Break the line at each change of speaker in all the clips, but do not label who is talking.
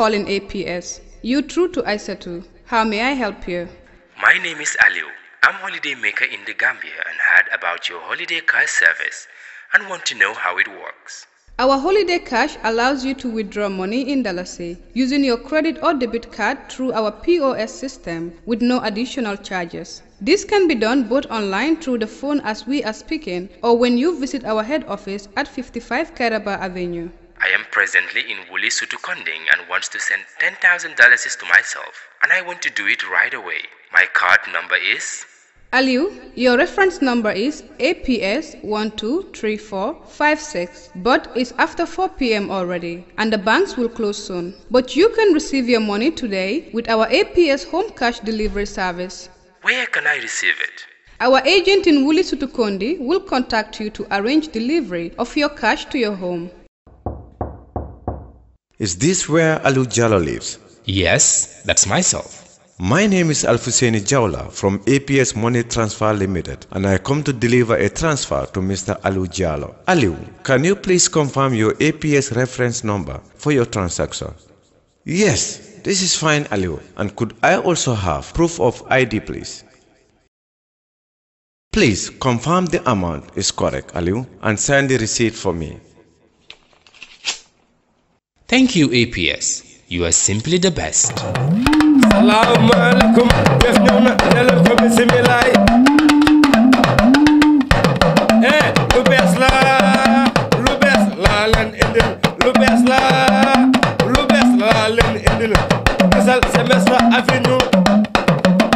calling APS. You through to Aisatu. How may I help you?
My name is Aliu. I'm holiday maker in the Gambia and heard about your holiday cash service and want to know how it works.
Our holiday cash allows you to withdraw money in Dalasi using your credit or debit card through our POS system with no additional charges. This can be done both online through the phone as we are speaking or when you visit our head office at 55 Kairaba Avenue.
I am presently in Wuli Sutukonding and wants to send $10,000 to myself and I want to do it right away. My card number is...
Aliu, your reference number is APS 123456, but it's after 4 p.m. already and the banks will close soon. But you can receive your money today with our APS home cash delivery service.
Where can I receive it?
Our agent in Wuli Sutukondi will contact you to arrange delivery of your cash to your home.
Is this where Alu Jallo lives?
Yes, that's myself.
My name is Alfuseni Jawla from APS Money Transfer Limited and I come to deliver a transfer to Mr. Alu Jallo. Alu, can you please confirm your APS reference number for your transaction? Yes, this is fine, Alu. And could I also have proof of ID, please? Please confirm the amount is correct, Alu, and send the receipt for me.
Thank you, APS. You are simply the best.
Assalamu alaikum. Def ñëw na dalal ko bismillah. Lu bees la leen indil. Lu bees la leen indil. Gisal Semester Avenue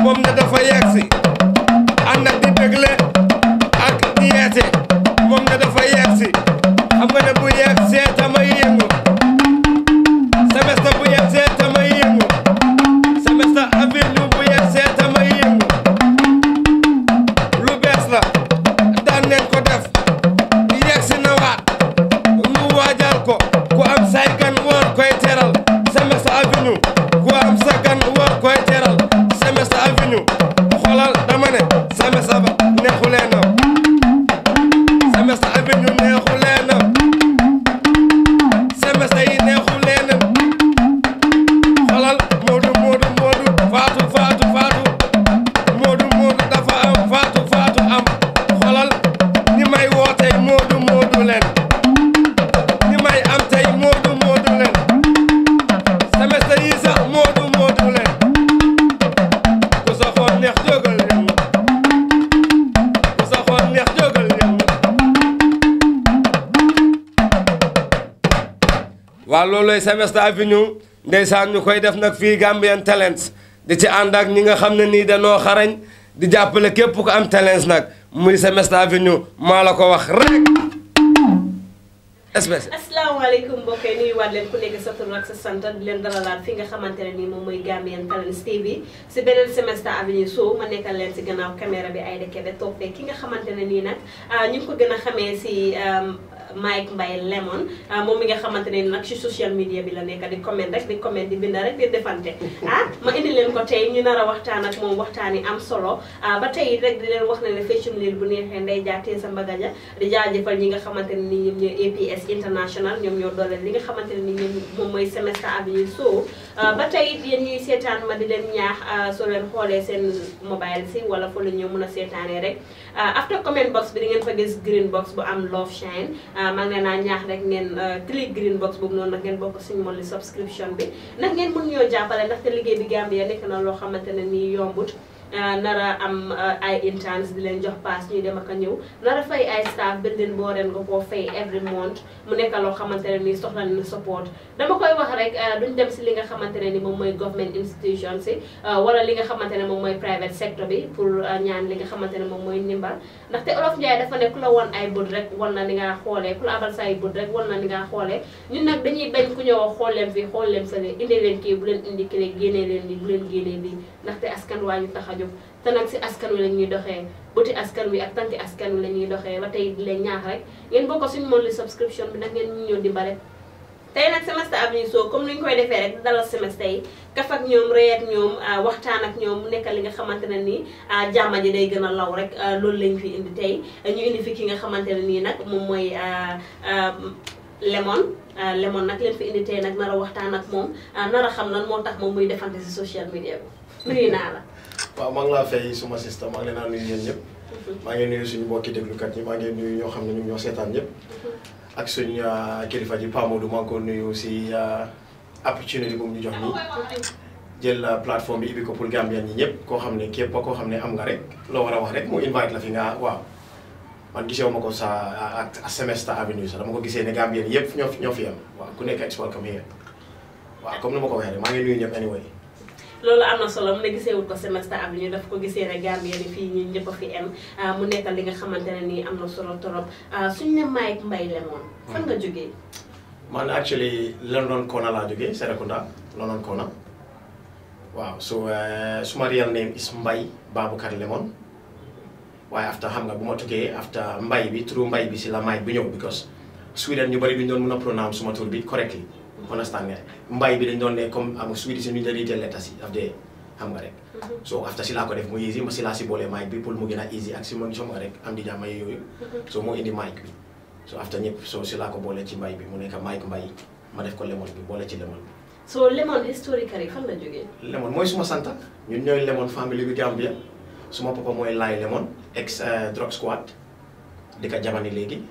moom na dafa yegsi. Ànd ak di bégle ak di yeete moom na dafa yegsi. Xam nga ne bu yegsee tamay yëngu. Semester bu yegsee tamay yëngu. Semester Avenue bu yegsee tamay yëngu. Lu bees la daan neen ko def yegsi na waat mu waajal ko ku am say gan war koy teral Semester Avenue ku am sa gan war koy teral Semester Avenue xoolal dama ne Semester ba neexulee na Semester Avenue neexulee na Semester yi neexulee na xoolal Moodu faatu Moodu dafa am faatu am xoolal ni may wootey Moodu leen ni may am tey Moodu leen Semester yi sax Moodu leen ku sa xool neex jógal leen ku sa xool neex jógal leen waaw looloy Semester Avenue ndeysaan ñu koy def nag fii Gambian Talents di ci ànd ak ñi nga xam ne nii dañoo xarañ di jàppale képp ku am talents nag muy Semester Avenue maa la ko wax rek espèce.
asalaamaaleykum mbokk yi nuyuwaat leen ku nekk sa tur ak sa sant di leen dalalaat fi nga xamante ne nii moom mooy Gambian Talents TV si beneen Semester Avenue show ma nekkal leen si gannaaw caméra bi Aida Kebe toog fee ki nga xamante ne nii nag ñu ngi ko gën a xamee si Mike Mbaye Lemon moom mi nga xamante ne nag ci social media bi la nekk di comment di binda rek di defante ma indi leen ko tey ñu nar a waxtaan ak moom waxtaan yi am solo ba tey rek di leen wax ne ne fashion liir bu neexee nday jaatee sa mbagaja di jaajëfal ñi nga xamante ne ni ñoom ñooy APS International ñoom ñoo dooleel li nga xamante ne ni ñoom moom mooy Semester Avenue so ba tey yéen ñuy seetaan ma di leen ñaax soo leen xoolee seen mobile si wala fa la ñoo mën a seetaanee rek after comment box bi di ngeen fa gis green box bu am love shine maa ngi leen a ñaax rek ngeen click green box boobu noonu nag ngeen bokk suñu monthly subscription bi nag ngeen mën ñoo jàppale ndaxte liggéey bi Gambia nekk na loo xamante ne nii yombut nara am ay interns di leen jox pass ñuy dem ak a ñëw nara fay ay staff building boo ren nga koo fay every month mu nekk loo xamante ne nii soxla nañu support dama koy wax rek duñ dem si li nga xamante ne ni moom mooy government institution si wala li nga xamante ne moom mooy private sector bi pour ñaan li nga xamante ne moom mooy ndimbal ndaxte Olof Njaay dafa ne ku la won ay bët rek wan na ni nga xoolee ku la abal sa ay bët rek wan na ni nga xoolee ñun nag dañuy bañ ku ñëw xool leen fii xool leen fële indi leen kii bu leen indi kii génnee leen lii bu leen génnee lii ndaxte askan waa ñu tax a jóg te nag si askan wi la ñuy doxee bëti askan wi ak tanki askan wi la ñuy doxee ba tey di leen ñaax rek ngeen bokk suñu monthly subscription bi nag ngeen ñu ñëw dimbale tey nag Semester Avenue so comme ni ñu koy defee rek dalal semestre yi kaf ak ñoom rey ak ñoom waxtaan ak ñoom mu nekk li nga xamante ne nii jàmma ji day gën a law rek loolu lañ fi indi tey ñu indi fi ki nga xamante ne nii nag moom mooy Lemon nag leen fi indi tey nag nar a waxtaan ak moom nar a xam lan moo tax moom muy defante si social media bi nuyu naa la.
waaw maa ngi laa fay suma sista maa ngi leen a nuyu yéen ñëpp. maa ngi nuyu suñu mbokki déglukat ñi maa ngi nuyu ñoo xam ne ñu ñoo seetaan ñëpp. ak suñu kilifa ji Pa Modou maa ngi ko nuyu si opportunity bu mu ñu jox nii. jël plateforme bi ibi ko pour Gambien ñi ñëpp koo xam ne képp koo xam ne am nga rek loo war a wax rek mu invite la fi nga waaw. man gisee ma ko sa ak Semester Avenue sax dama ko gisee ne Gambien yëpp ñoo fi am waaw ku nekk ex welcome here waaw comme ni ma ko waxee rek maa ngi nuyu ñëpp anyway.
loolu am na solo mu ne gisee wut ko Semester Avenue daf ko gisee ne Gambien yi fii ñun ñëpp a fi am mu nekkal li nga xamante ne nii am na solo torop suñu ne Mike Mbye Lemon fan nga jógee.
man actually London Kona laa jógee Serekunda London Kona waaw so suma real name is Mbye Baboucarr Lemon. waaye after xam nga bu ma tukkee after Mbye bi turu Mbye bi si la Mike bi ñëw because Sweden ñu bari duñ doon mën a pronounce suma tur bi correctly understand nga Mbye bi dañ doon ne comme am Swedish si ñu dañuy jël letters yi daf dee xam nga rek so after si laa ko def mu easy ma si laa si boole Mike bi pour mu gën a easy ak si ma xam nga rek am di jàmm yooyu so moo indi Mike bi so after ñëpp so si laa ko boole ci Mbye bi mu nekk Mike Mbye ma def ko Lemon bi boole ci Lemon bi
so Lemon historically fan la jógee.
Lemon mooy suma santa ñun ñooy Lemon family bi Gambia suma papa mooy Laye Lemon ex drug squad di ka jamani léegi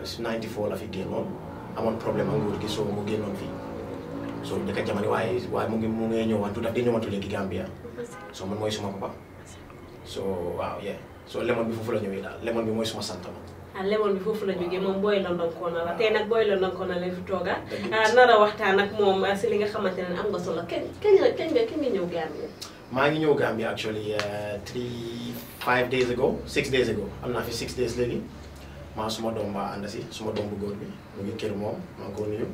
94 la fi génnoon amoon problème ak nguur gi so mu génnoon fii so di ka jamani waaye mu ngi ñëwantu daf di ñëwantu léegi Gambia so man mooy suma papa so waaw yeah so Lemon bi foofu la ñëwee daal Lemon bi mooy suma sant man.
Lemon bi foofu la jógee moom Boy London Kona la tey nag Boy London Kona la fi tooga nar a waxtaan ak moom si li nga xamante ne am nga solo kañ nga ñëw Gambia.
maa ngi ñëw Gambia actually 6 days ago am naa fi 6 days léegi maa suma doom ba ànd si suma doom bu góor bi mu ngi kër moom maa ngi ko nuyu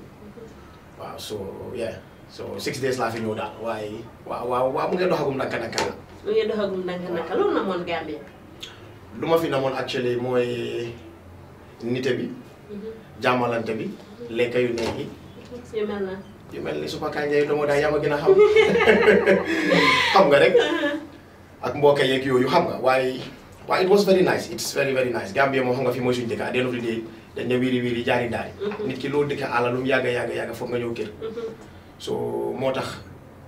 waaw so 6 days laa fi ñëw daal waaye waaw mu ngi doxagum naka la.
mu ngi doxagum naka loolu na moon Gambia.
lu ma fi namoon actually mooy nite bi jàmmalante bi lekka yu neex yi yu mel ni supa kanja yi doomu daay yaa ma gën a xam xam nga rek ak mbokk yeeg yooyu xam nga waaye it was very nice it's very very nice Gambia moom xam nga fi mooy suñu dëkk à the end of the day dañ ne wiiri jaari daari nit ki loolu dëkk àlla lu mu yàgga foog nga ñëw kër so moo tax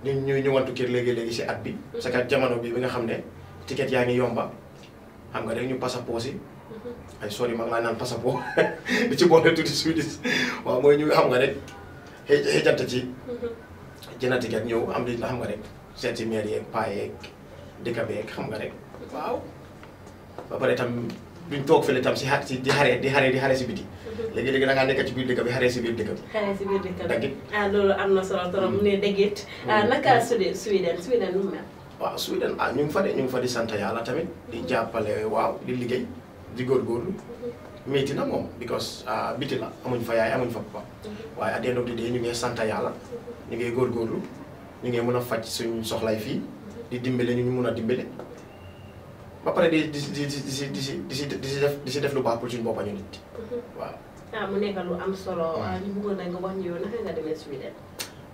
ñuy ñëwantu kër léegi si at bi parce que jamono bi nga xam ne ticket yaa ngi yomba xam nga rek ñu passeport si ay sori mag laa naan passeport di ci boole tuuti Swedish waaw mooy ñu xam nga rek xëjante ci jënd ticket ñëw am di xam nga rek seeti maire yeeg paa yeeg dëkk beeg xam nga rek waaw ba pare tam duñ toog fële tam si di xare si biti léegi da ngaa nekk ci biir dëkk bi xare si biir dëkk bi dagit
loolu am na solo trop mu ne dagit naka Sweden nu mel.
waaw Sweden ñu ngi fa di sant yàlla tamit di jàppale waaw di liggéey di góorgóorlu métti na moom because biti la amuñ fa yaay amuñ fa papa waaye at the end of the day ñu ngi sant yàlla ñu ngi góorgóorlu ñu ngi mën a faj suñ soxlay fii di dimbale ñu mun a dimbale ba pare di si def lu baax pour suñu boppa ñu nit waaw.
mu nekk lu am solo ñu bëggoon nañ nga wax ñu yow naka nga demee Sweden.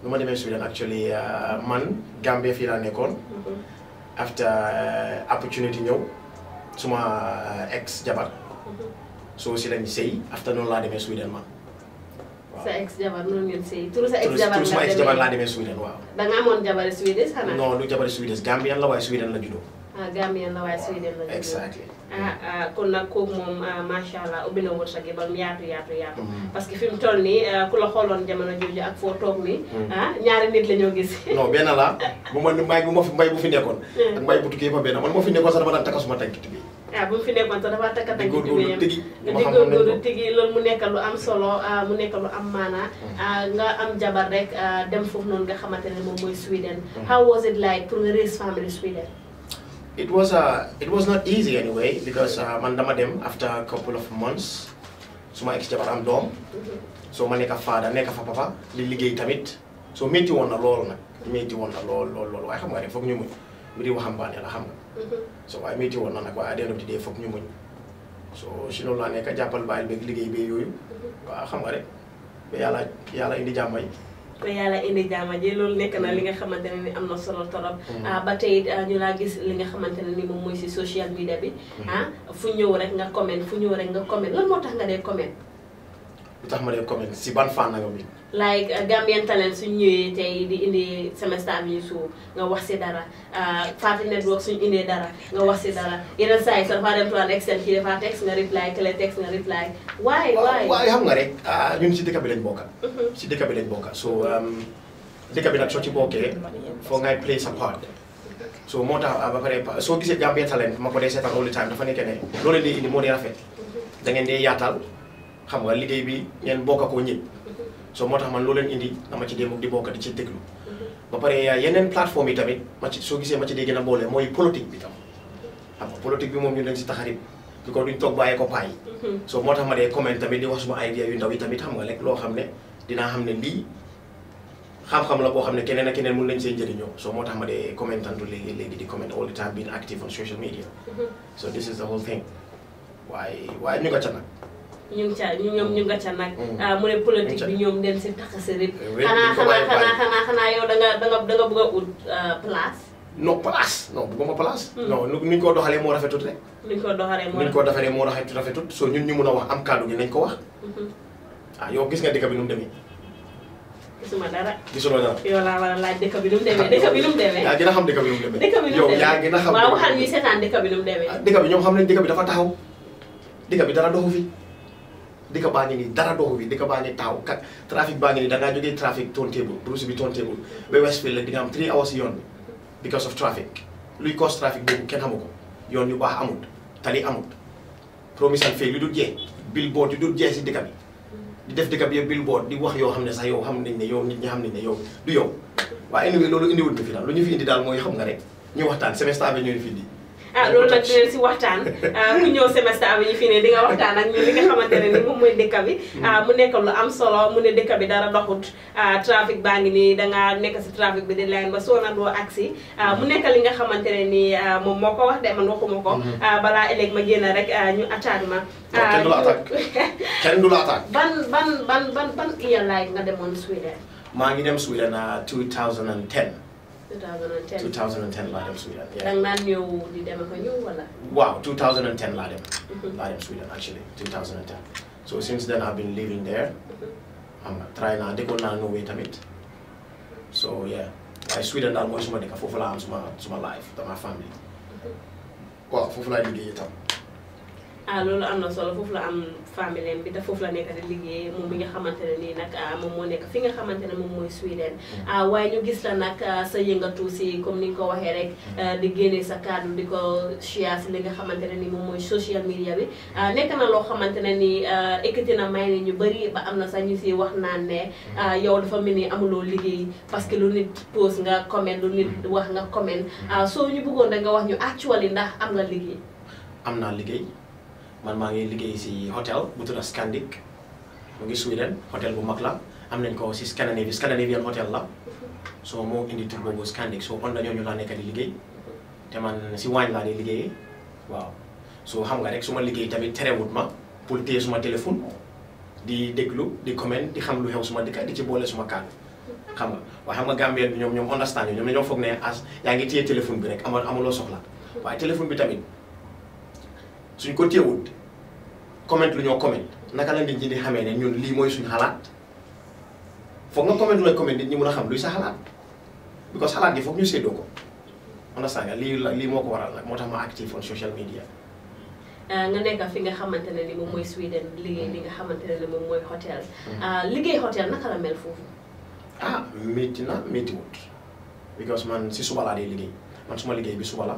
nu ma demee Sweden actually man Gambia fii laa nekkoon after opportunity ñëw suma ex jabar so si lañ sëy after noonu laa demee Sweden man
sa ex jabar noonu ngeen sëy turu sa ex jabar
laa demee Sweden waaw.
da nga amoon jabari Swedish xanaa.
non du jabari Swedish Gambian la waaye Sweden la juddoo.
Gambian la waaye Sweden la juddoo.
exactly.
kon nag kooku moom macha allah ubbi na wërsëg ba mu yaatu. parce que fi mu toll nii ku la xooloon jamono jooju ak foo toog nii. ñaari nit la ñoo gis. non
benn la bu ma mbay bu fi nekkoon. ak mbay bu tukkee fa benn man moo fi nekkoon sax dama daan takka suma tànk bi.
bu mu fi nekkoon sax dafa takka tànk bi yam
di
góorgóorlu tigi loolu mu nekk lu am solo mu nekk lu am maanaa nga am jabar rek dem foofu noonu nga xamante ne moom mooy Sweden. how was it like pour nga raise family Sweden.
It was not easy anyway because man dama dem after a couple of months suma ex jabar am doom so ma nekk father nekk fa papa li liggéey tamit so métti woon na lool nag lool waaye xam nga rek foog ñu muñ mbiri waxambaane la xam nga so waaye métti woon na nag waaye at the end of the day foog ñu muñ so si loolu laa nekk jàppal bàyyil beeg liggéey bee yooyu waaw xam nga rek ba yàlla indi jàmm yi
ko yàlla indi jaama ji loolu nekk na li nga xamante ne ni am na solo torop ba tey ñu laa gis li nga xamante ne ni moom mooy si social media bi fu ñëw rek nga comment lan moo tax nga dee comment
lu tax ma dee comment si ban fànn nga mi
like Gambian Talents suñ ñëwee tey di indi Semester Avenue Show nga wax si dara Fati Network suñ indee dara nga wax si dara yeneen saa yi sax dafa dem to an extent kii dafa text nga reply kële text nga reply waaye
xam nga rek ñun si dëkk bi lañ bokka si dëkk bi lañ bokka so dëkk bi nag soo ci bokkee foo ngay play sa part so moo tax ba pare soo gisee Gambian Talents ma ko dee seetaan all the time dafa nekk ne loolu di indi moo dee rafet da ngeen dee yaatal xam nga liggéey bi ngeen bokka koo ñëpp so moo tax man loo leen indi dama ci dem di bokk di ci déglu ba pare yeneen plateforme yi tamit ma ci soo gisee ma ci dee gën a boole mooy politique bi tam xam nga politique bi moom ñu leen si taxarib bi ko duñ toog bàyyee ko payi so moo tax ma dee comment tamit di wax suma idea yu ndaw yi tamit xam nga rek loo xam ne dinaa xam ne lii xam-xam la boo xam ne keneen ak keneen mun nañ see njëriñoo so moo tax ma dee commentantu léegi di comment all the time being active on social media so this is the whole thing waaye ñu nga ca nag
ñu nga ca nag mu ne politique bi ñoom den si taxasi rib xanaa yow da nga bëgg a ut place
non bëgguma place non nuñ ko doxalee moo rafetut rek
nuñ ko doxalee moo
rafetut so ñun ñu mun a wax am kàddu gi nañ ko wax yow gis nga dëkk bi nu mu demee
gisuma dara
gisuloo dara
yow laa war a laaj dëkk bi nu mu demee
yaa gën a xam dëkk bi nu mu demee yow yaa gën a xam
waaw waxal ñuy seetaan dëkk bi nu mu demee
dëkk bi ñoom xam nañ dëkk bi dafa taxaw dëkk bi dara doxu fi dëkk baa ngi nii dara doxu fi dëkk baa ngi taxaw kat trafic baa ngi nii dangaa jógee trafic turntable Bruce bi turntable ba Westfield la di nga am 3 hours yoon bi because of traffic luy cause trafic boobu kenn xamu ko yoon yu baax amut tali amut promise and fail yu dul jeex billboard yu dul jeex si dëkk bi di def dëkk bi yëpp billboard di wax yoo xam ne sax yow xam nañ ne yow nit ñi xam nañ ne yow du yow waaye anyway loolu indiwul ñu fi daal lu ñu fi indi daal mooy xam nga rek ñu waxtaan Semester Avenue ñu fi indi
loolu nag dinañ si waxtaan ku ñëw Semester Avenue fii ne di nga waxtaan ak ñun li nga xamante ne ni moom mooy dëkk bi mu nekk lu am solo mu ne dëkk bi dara doxut trafic baa ngi nii dangaa nekk si trafic bi di line ba soo na doo agsi mu nekk li nga xamante ne ni moom moo ko wax de man waxuma ko balaa ëllëg ma génn rek ñu attaque ma
kenn du la attaque
ban year like nga demoon Sweden
maa ngi dem Sweden 2010 laa dem Sweden.
danga naan ñëw di dem ko ñëw wala.
waaw 2010 laa dem. laa dem Sweden actually 2010. so since then I've been living there. xam nga try naa dëkkoon naa Norway tamit. so yeah waaye Sweden daal mooy suma dëkk foofu laa am suma life dama family. waaw foofu laa liggéey itam.
loolu am na solo foofu la am famille bi te foofu la nekk di liggéey moom bi nga xamante ne nii nag moom moo nekk fi nga xamante ne moom mooy Sweden waaye ñu gis la nag sa yëngatu si comme ni nga ko waxee rek di génne sa kàddu di ko share si li nga xamante ne nii moom mooy social media bi nekk na loo xamante ne nii ekkati na may ni ñu bëri ba am na sax ñu si wax naan ne yow dafa mel ni amuloo liggéey parce que lu nit post nga comment lu nit wax nga comment soo ñu bëggoon rek nga wax ñu actually ndax am nga liggéey.
am naa liggéey. man maa ngi liggéey si hôtel bu tudd Scandic mu ngi Sweden hôtel bu mag la am nañ ko si Scandinavian hôtel la so moo indi tur boobu Scandic so on dañoo ñu laa nekk di liggéey te man si waañ laa di liggéeyee waaw so xam nga rek su ma liggéey tamit terewut ma pour téye suma téléphone di déglu di comment di xam lu xew suma dëkk di ci boole suma kàddu xam nga waaye xam nga Gambien bi ñoom understand ñoom dañoo foog ne yaa ngi téye téléphone bi rek amuloo soxla waaye téléphone bi tamit suñ ko téyewut comment lu ñoo comment naka la nit ñi di xamee ne ñun lii mooy suñu xalaat foog nga comment looy comment nit ñi mën a xam luy sa xalaat because xalaat gi foog ñu séddoo ko understand nga lii moo ko waral nag moo tax ma active on social media.
nga nekk fi nga xamante ne ni moom mooy Sweden liggéey li nga xamante ne ni moom mooy hôtel liggéey hôtel naka la mel foofu.
métti na méttiwut because man si suba laa dee liggéey man suma liggéey bi suba la.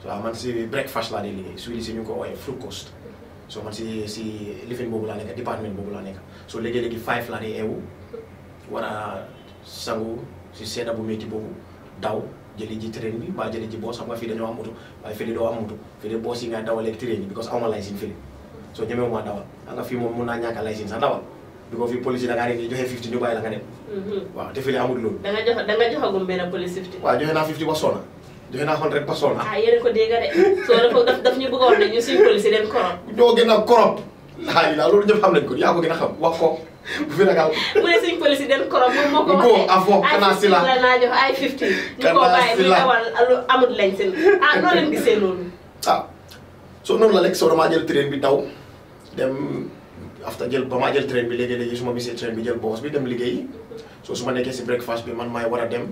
so man si breakfast laa dee liggéey Swedish si ñu ko woowee frukost so man si lifin boobu laa nekk département boobu laa nekk so léegi-léegi 5 laa dee eewu war a sangu si sedda bu métti boobu daw jëli ji train bi ba jëli ji boos xam nga fii dañoo am moto waaye fii doo am moto fii de boos yi ngay dawaleeg train bi because awma licence fii so ñemewu maa dawal xam nga fii moom mun naa ñàkk licence sax dawal because fii police yi da ngaa ne joxe 50 ñu bàyyi la nga dem waaw te fii amul loolu
da nga joxagum benn police 50
waaw joxe naa 50 ba sona joxe naa 100 ba sona
yéen ko dégg de soo daf ñu bëggoon ne ñu suñu police yi den korop
ñoo gën a korop laa loolu ñëpp xam nañ ko yaa ko gën a xam wax ko bu fi ragal
mu ne suñu police yi den korop moom moo ko waxee
afo kana si la
naa jox ay 50 ñu ko bàyyi muy dawal amut lañ seen noo leen gisee loolu
so noonu la rek soo damaa jël train bi daw dem after jël ba maa jël train bi léegi-léegi su ma misee train bi jël boos bi dem liggéeyi so su ma nekkee si breakfast bi man maay war a dem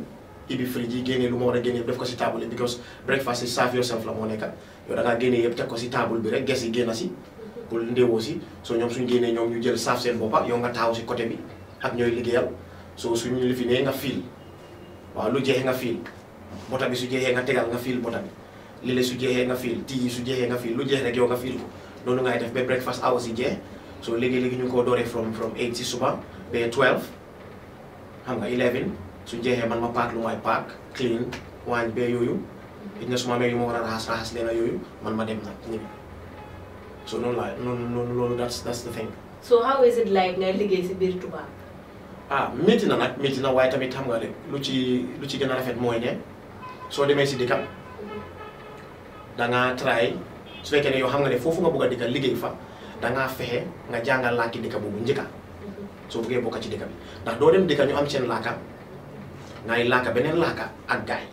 ibi fridge yi génnee lu ma war a génnee yëpp def ko si table yi because breakfast yi serve yourself la moo nekka yow da ngaa génnee yëpp teg ko si table bi rek ges yi génn si pour ndéewoo si so ñoom suñ génnee ñoom ñu jël serve seen boppa yow nga taxaw si côté bi ak ñooy liggéeyal so suñu lifinee nga fiil waaw lu jeexee nga fiil bota bi su jeexee nga tegal nga fiil bota bi lile su jeexee nga fiil tii su jeexee nga fiil lu jeex rek yow nga fiil ko noonu ngay def ba breakfast hours yi jeex so léegi-léegi ñu ngi ko dooree from 8 si suba ba 12 xam nga 11 su jeexee man ma paak lu may paak clean waañ bee yooyu it na su ma amee yu ma war a raxas leen yooyu man ma dem nag ñibbi so noonu laa loolu that's the thing.
So how is it like ngay liggéey si biir Touba?
métti na nag métti na waaye tamit xam nga rek lu ci gën a rafet mooy ne soo demee si dëkkam da ngaa try su fekkee ne yow xam nga ne foofu nga bëgg a dëkka liggéey fa da ngaa fexe nga jàngal làkki dëkka boobu njëkka soo bëggee bokka ci dëkka bi ndax doo dem dëkka ñu am seen laaka ngay laaka beneen laaka ak gaay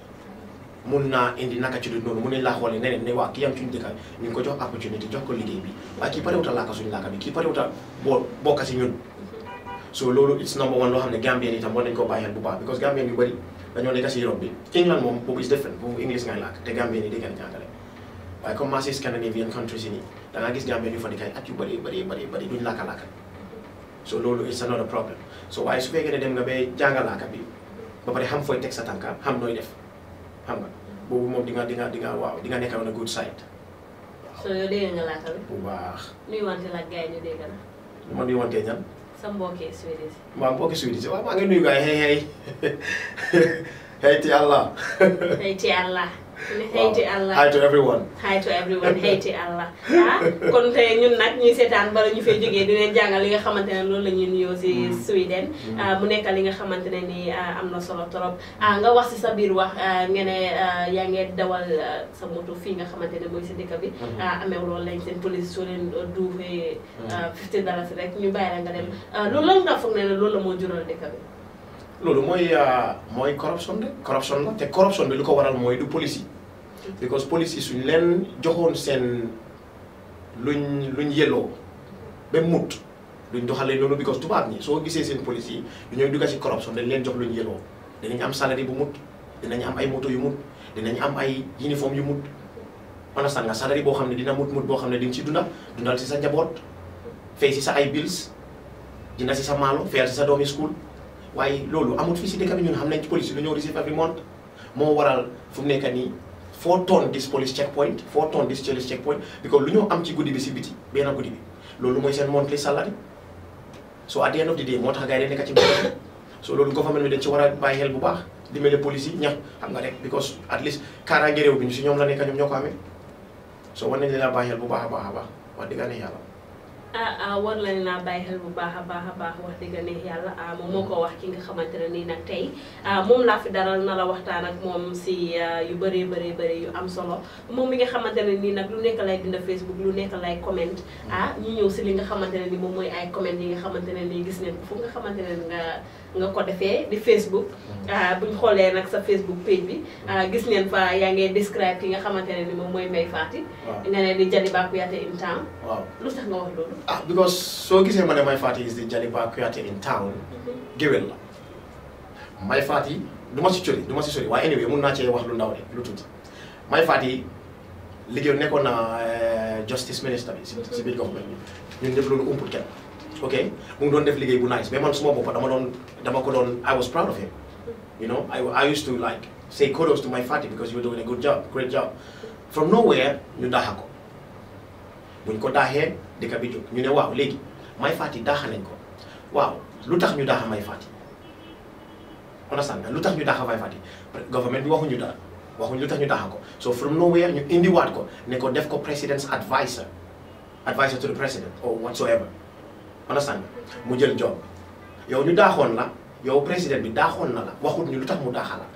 mun naa indi naka ci du noonu mun nañ laa xoolee neneen ne waa kii am suñu dëkka ñu ngi ko jox opportunité jox ko liggéey bi waaye kii parewuta laaka suñu laaka bi kii parewuta bokka si ñun so loolu it's number one loo xam ne Gambien itam war nañu ko bàyyi xel bu baax because Gambien yu bëri dañoo nekk si Europe bi England moom boobu is different boobu English ngay làkk te Gambien yi dégg na jàngale waaye comme marché Scandinavian countries yi nii da ngaa gis Gambien yu fa dikay at yu bëri duñ làkka so loolu it's another problem so waaye su fekkee ne dem nga ba jàngal làkka bi ba pare xam fooy teg sa tànka xam nooy def xam nga boobu moom di nga waaw di nga nekk on a good side.
So yow dégg nga làkka bi
bu baax
nuy wante la gars yi ñu dégg na
man di wante ñan
sa mbokki Swedish
maa mbokki Swedish waaw maa ngi nuyu gars yi hey ti Allah
hey ti Allah hey ti Allah
hi to everyone
hey ti Allah kon tey ñun nag ñuy seetaan bala ñu fay jógee dinañ jàngal li nga xamante ne loolu la ñuy nuyoo si Sweden mu nekk li nga xamante ne ni am na solo trop nga wax si sa biir wax nga ne yaa ngi dawal sa moto fii nga xamante ne mooy si dëkk bi amee loolu lañ seen police soo leen duufee $50 rek ñu bàyyi la nga dem loolu lan nga foog ne loolu la moo jural dëkk bi
loolu mooy corruption de corruption la te corruption bi lu ko waral mooy du police yi because police yi suñ leen joxoon seen luñ yelloo ba mut duñ doxalee noonu because tubaab ñi soo gisee seen police yi du ñooy dugga si corruption dañ leen jox luñ yelloo dinañ am salary bu mut dinañ am ay moto yu mut dinañ am ay uniforme yu mut understand nga salary boo xam ne dina mut boo xam ne di nga ci dundal si sa njaboot fay si sa ay bills dina si sa maalo fayal si sa doomi school waaye loolu amut fii si dëkk bi ñun xam nañ ci police lu ñëw receive every month moo waral fu mu nekk nii 4 tonnes this police checkpoint 4 tonnes this police checkpoint because lu ñoo am ci guddi bi si biti benn guddi bi loolu mooy seen monthly salary so at the end of the day moo tax gars yi nekk ci mbir so loolu government bi dañ ci war a bàyyi xel bu baax dimbale police yi ñax xam nga rek because at least kaaraange réew bi ñu si ñoom la nekk ñoom ñoo ko amee so war nañ leen a bàyyi xel bu baax a baax wax dëgg yàlla
war lañ naa bàyyi xel bu baax a baax wax dëgg neex yàlla moom moo ko wax ki nga xamante ne nii nag tey moom laa fi daral na la waxtaan ak moom si yu bëree yu am solo moom mi nga xamante ne nii nag lu nekk lay bind Facebook lu nekk lay comment ñu ñëw si li nga xamante ne nii moom mooy ay comment yi nga xamante ne nii gis neen fu nga xamante ne nga ko defee di Facebook buñ xoolee nag sa Facebook page bi gis neen fa yaa ngi describe ki nga xamante ne ni moom mooy Mai Fatty nga ne di Jaliba Kuyateh in town lu tax nga wax loolu
because soo gisee ma ne Mai Fatty is the Jaliba Kuyateh in town géwél la Mai Fatty du ma si sori waaye anyway mun naa cee wax lu ndaw rek lu tuuti Mai Fatty liggéey nekkoon na justice minister bi si biir government bi ñun ñëpp loolu umpul kenn ok mu ngi doon def liggéey bu nice mais man suma boppa dama ko doon I was proud of him you know I used to like say kudos to Mai Fatty because you were doing a good job great job from nowhere ñu daaxa ko buñ ko daaxee dëkk bi jóg ñu ne waaw léegi Mai Fatty daaxa nañ ko waaw lu tax ñu daaxa Mai Fatty understand nga lu tax ñu daaxa Mai Fatty government bi waxuñu dara waxuñ lu tax ñu daaxa ko so from nowhere ñu indiwaat ko ne ko def ko president's advisor to the president or whatsoever understand mu jël job yow ñu daaxoon la yow président bi daaxoon na la waxut ñu lu tax mu daaxa la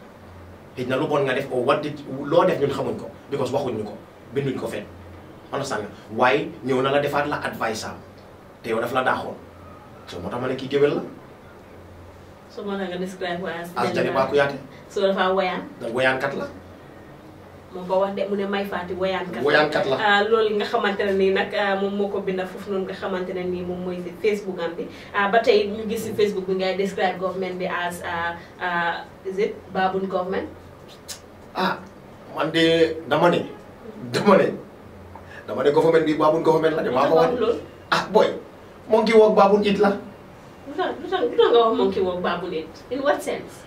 xëy na lu bon nga def o loo def ñun xamuñ ko because waxuñ ñu ko binduñ ko fenn understand nga waaye ñëw na la defaat la advice te yow daf la daaxoon so moo tax ma ne kii géwél la
so moo tax nga describe
as Jaliba Kuyateh
so dafa woyaan
woyaankat la
moo ko wax de mu ne Mai Fatty
woyaankat la
loolu nga xamante ne nii nag moom moo ko binda foofu noonu nga xamante ne nii moom mooy si Facebook am bi ba tey ñu gis si Facebook bi ngay describe government bi as is it baboon government
man de dama ne government bi baboon government la de maa ko wax boy monkey walk baboon eat la
lu tax nga wax monkey walk baboon eat in what sense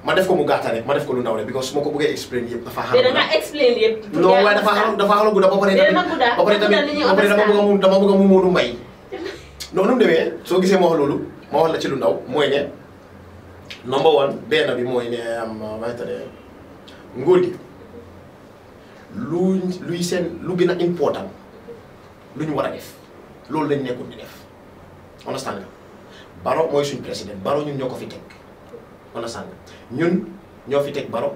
ma def ko mu gàtta rek ma def ko lu ndaw rek because su ma ko bëggee explain yëpp dafa xam
da nga explain yëpp
non waaye dafa xam gudda ba pare tamit dama bëgg mu Modou Mbaye non nu mu demee soo gisee ma wax loolu ma wax la ci lu ndaw mooy ne number one benn bi mooy ne nguur gi luy seen lu gën a important lu ñu war a def loolu lañ nekkul di def understand nga Barrow mooy suñ président Barrow ñun ñoo ko fi teg understand nga ñun ñoo fi teg Barrow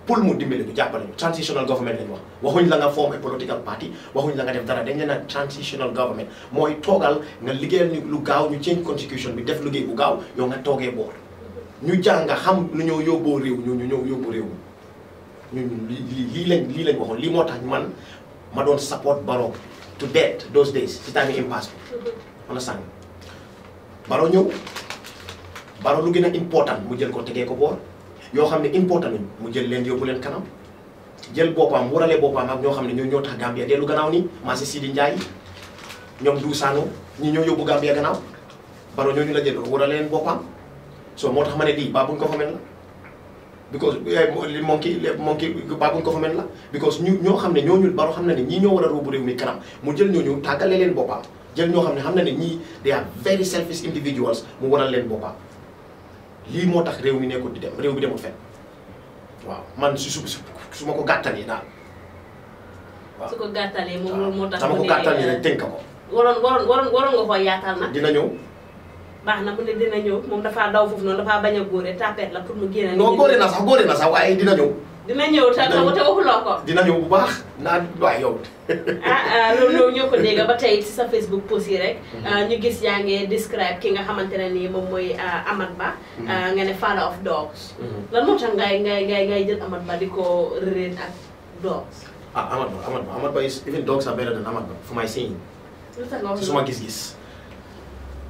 pour mu dimbali ñu jàppale ñu transitional government lañ wax waxuñ la nga form a political party waxuñ la nga def dara dañ leen a transitional government mooy toogal nga liggéeyal ñu lu gaaw ñu change constitution bi def liggéey bu gaaw yow nga toogee boor ñu jàng xam lu ñoo yóbboo réew ñu ñëw yóbbu réew ñun lii lañ waxoon lii moo tax man ma doon support Barrow to death those days ci time yi impasse bi understand Barrow ñëw Barrow lu gën a important mu jël ko tegee ko boor yoo xam ne important nañu mu jël leen yóbbu leen kanam jël boppam wurale boppam ak ñoo xam ne ñoo tax Gambia dellu gannaaw ni maa si Sidi Ndiaye ñoom du Sano ñi ñoo yóbbu Gambia gannaaw Barrow ñooñu la jël wurale leen boppam so moo tax ma ne lii babuñ ko fa mel la because monkey babuñ ko fa mel la because ñoo xam ne ñooñu Barrow xam na ne ñii ñoo war a róobu réew mi kanam mu jël ñooñu tàggale leen boppam jël ñoo xam ne xam na ne ñii they are very selfish individuals mu waral leen boppam lii moo tax réew mi nekkul di dem réew bi demul fenn waaw man su ma ko gàttalee daal waaw.
su ko gàttalee moom loolu moo tax.
sama ko gàttalee rek tënk ko.
waroon nga koy yaatal nag.
dina ñëw.
baax na mu ne dina ñëw moom dafaa daw foofu noonu dafaa bañ a góore tapet la pour mu génne.
non góore na sax waaye dina ñëw.
dina ñëw te waxuloo ko.
dina ñëw bu baax naa waaye yow.
loolu ñoo ko dégg ba tey ci sa Facebook post yi rek. ñu gis yaa ngi describe ki nga xamante ne nii moom mooy Amat Bah. nga ne father of dogs. lan moo tax ngay jël Amat Bah di ko relate ak dogs.
Amat Bah is even dogs are better than Amat Bah for my seeing.
lu tax nga wax
suma gis-gis.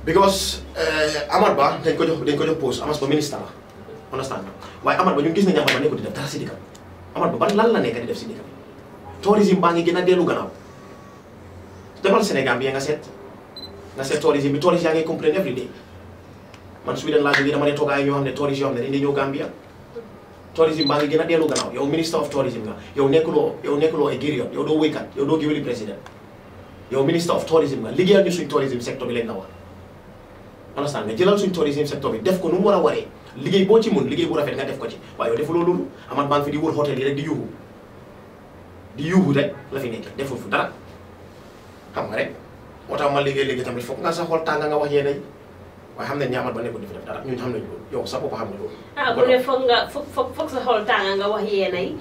because Amat Bah dañ ko jox post Amat Bah ministre la. understand waaye Amat Bah ñu gis nañu Amat Bah nekkul di def dara si dëkkam Amat Bah ban lan la nekk di def si dëkkam tourisme baa ngi gën a dellu gannaaw demal Sénégal bi nga seet tourisme bi touriste yaa ngi complain every day man Sweden laa jógee dama ne toogaay ñoo xam ne touriste yoo xam ne dañ ñëw Gambia tourisme baa ngi gën a dellu gannaaw yow minister of tourism nga yow nekkuloo ay griot yow doo wéykat yow doo géwéli président yow minister of tourism nga liggéeyal ñu suñ tourisme secteur bi leen la war understand nga jëlal suñ tourisme secteur bi def ko nu mu war a waree liggéey boo ci mun liggéey bu rafet nga def ko ci waaye yow defuloo loolu Amat Bah fi di wër hôtel yi rek di yuuxu rek la fi nekk deful fu dara xam nga rek moo tax ma liggéey tamit foog nga sa xool tàng nga wax yéenay waaye xam nañ ne Amat Bah nekkul di fi def dara ñun xam nañ loolu yow sa bopp xam nga loolu.
bu ne foog sa xool tàng nga wax yéenay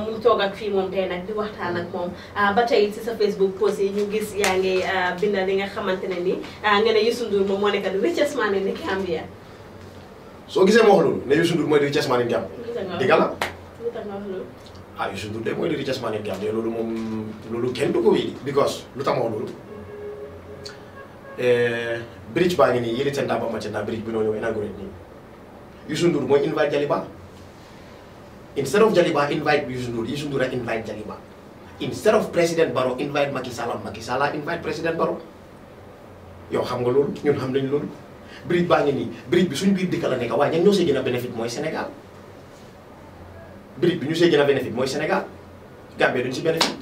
mu toog ak fii moom tey nag di waxtaan ak moom ba tey ci sa Facebook post yi ñu gis yaa ngi binda li nga xamante ne ni nga ne Youssou Ndour moom moo nekk the richest man in the Gambia.
soo gisee ma wax loolu ne Youssou Ndour mooy the richest man in Gambia. dëgg la. Youssou Ndour de mooy the richest man in Gambia loolu moom loolu kenn du ko wéy because lu tax ma wax loolu bridge baa ngi nii yële seen Daba Macenda bridge bi noo ñëw inaugurate nii Youssou Ndour mooy invite Jaliba instead of Jaliba invite Youssou Ndour a invite Jaliba instead of President Barrow invite Macky Sall invite President Barrow yow xam nga loolu ñun xam nañ loolu bridge baa ngi nii bridge bi suñu biir dëkk la nekk waaye ñan ñoo see gën a bénéfice mooy Sénégal bridge bi ñu see gën a bénéfice mooy Sénégal Gambie duñ si bénéfice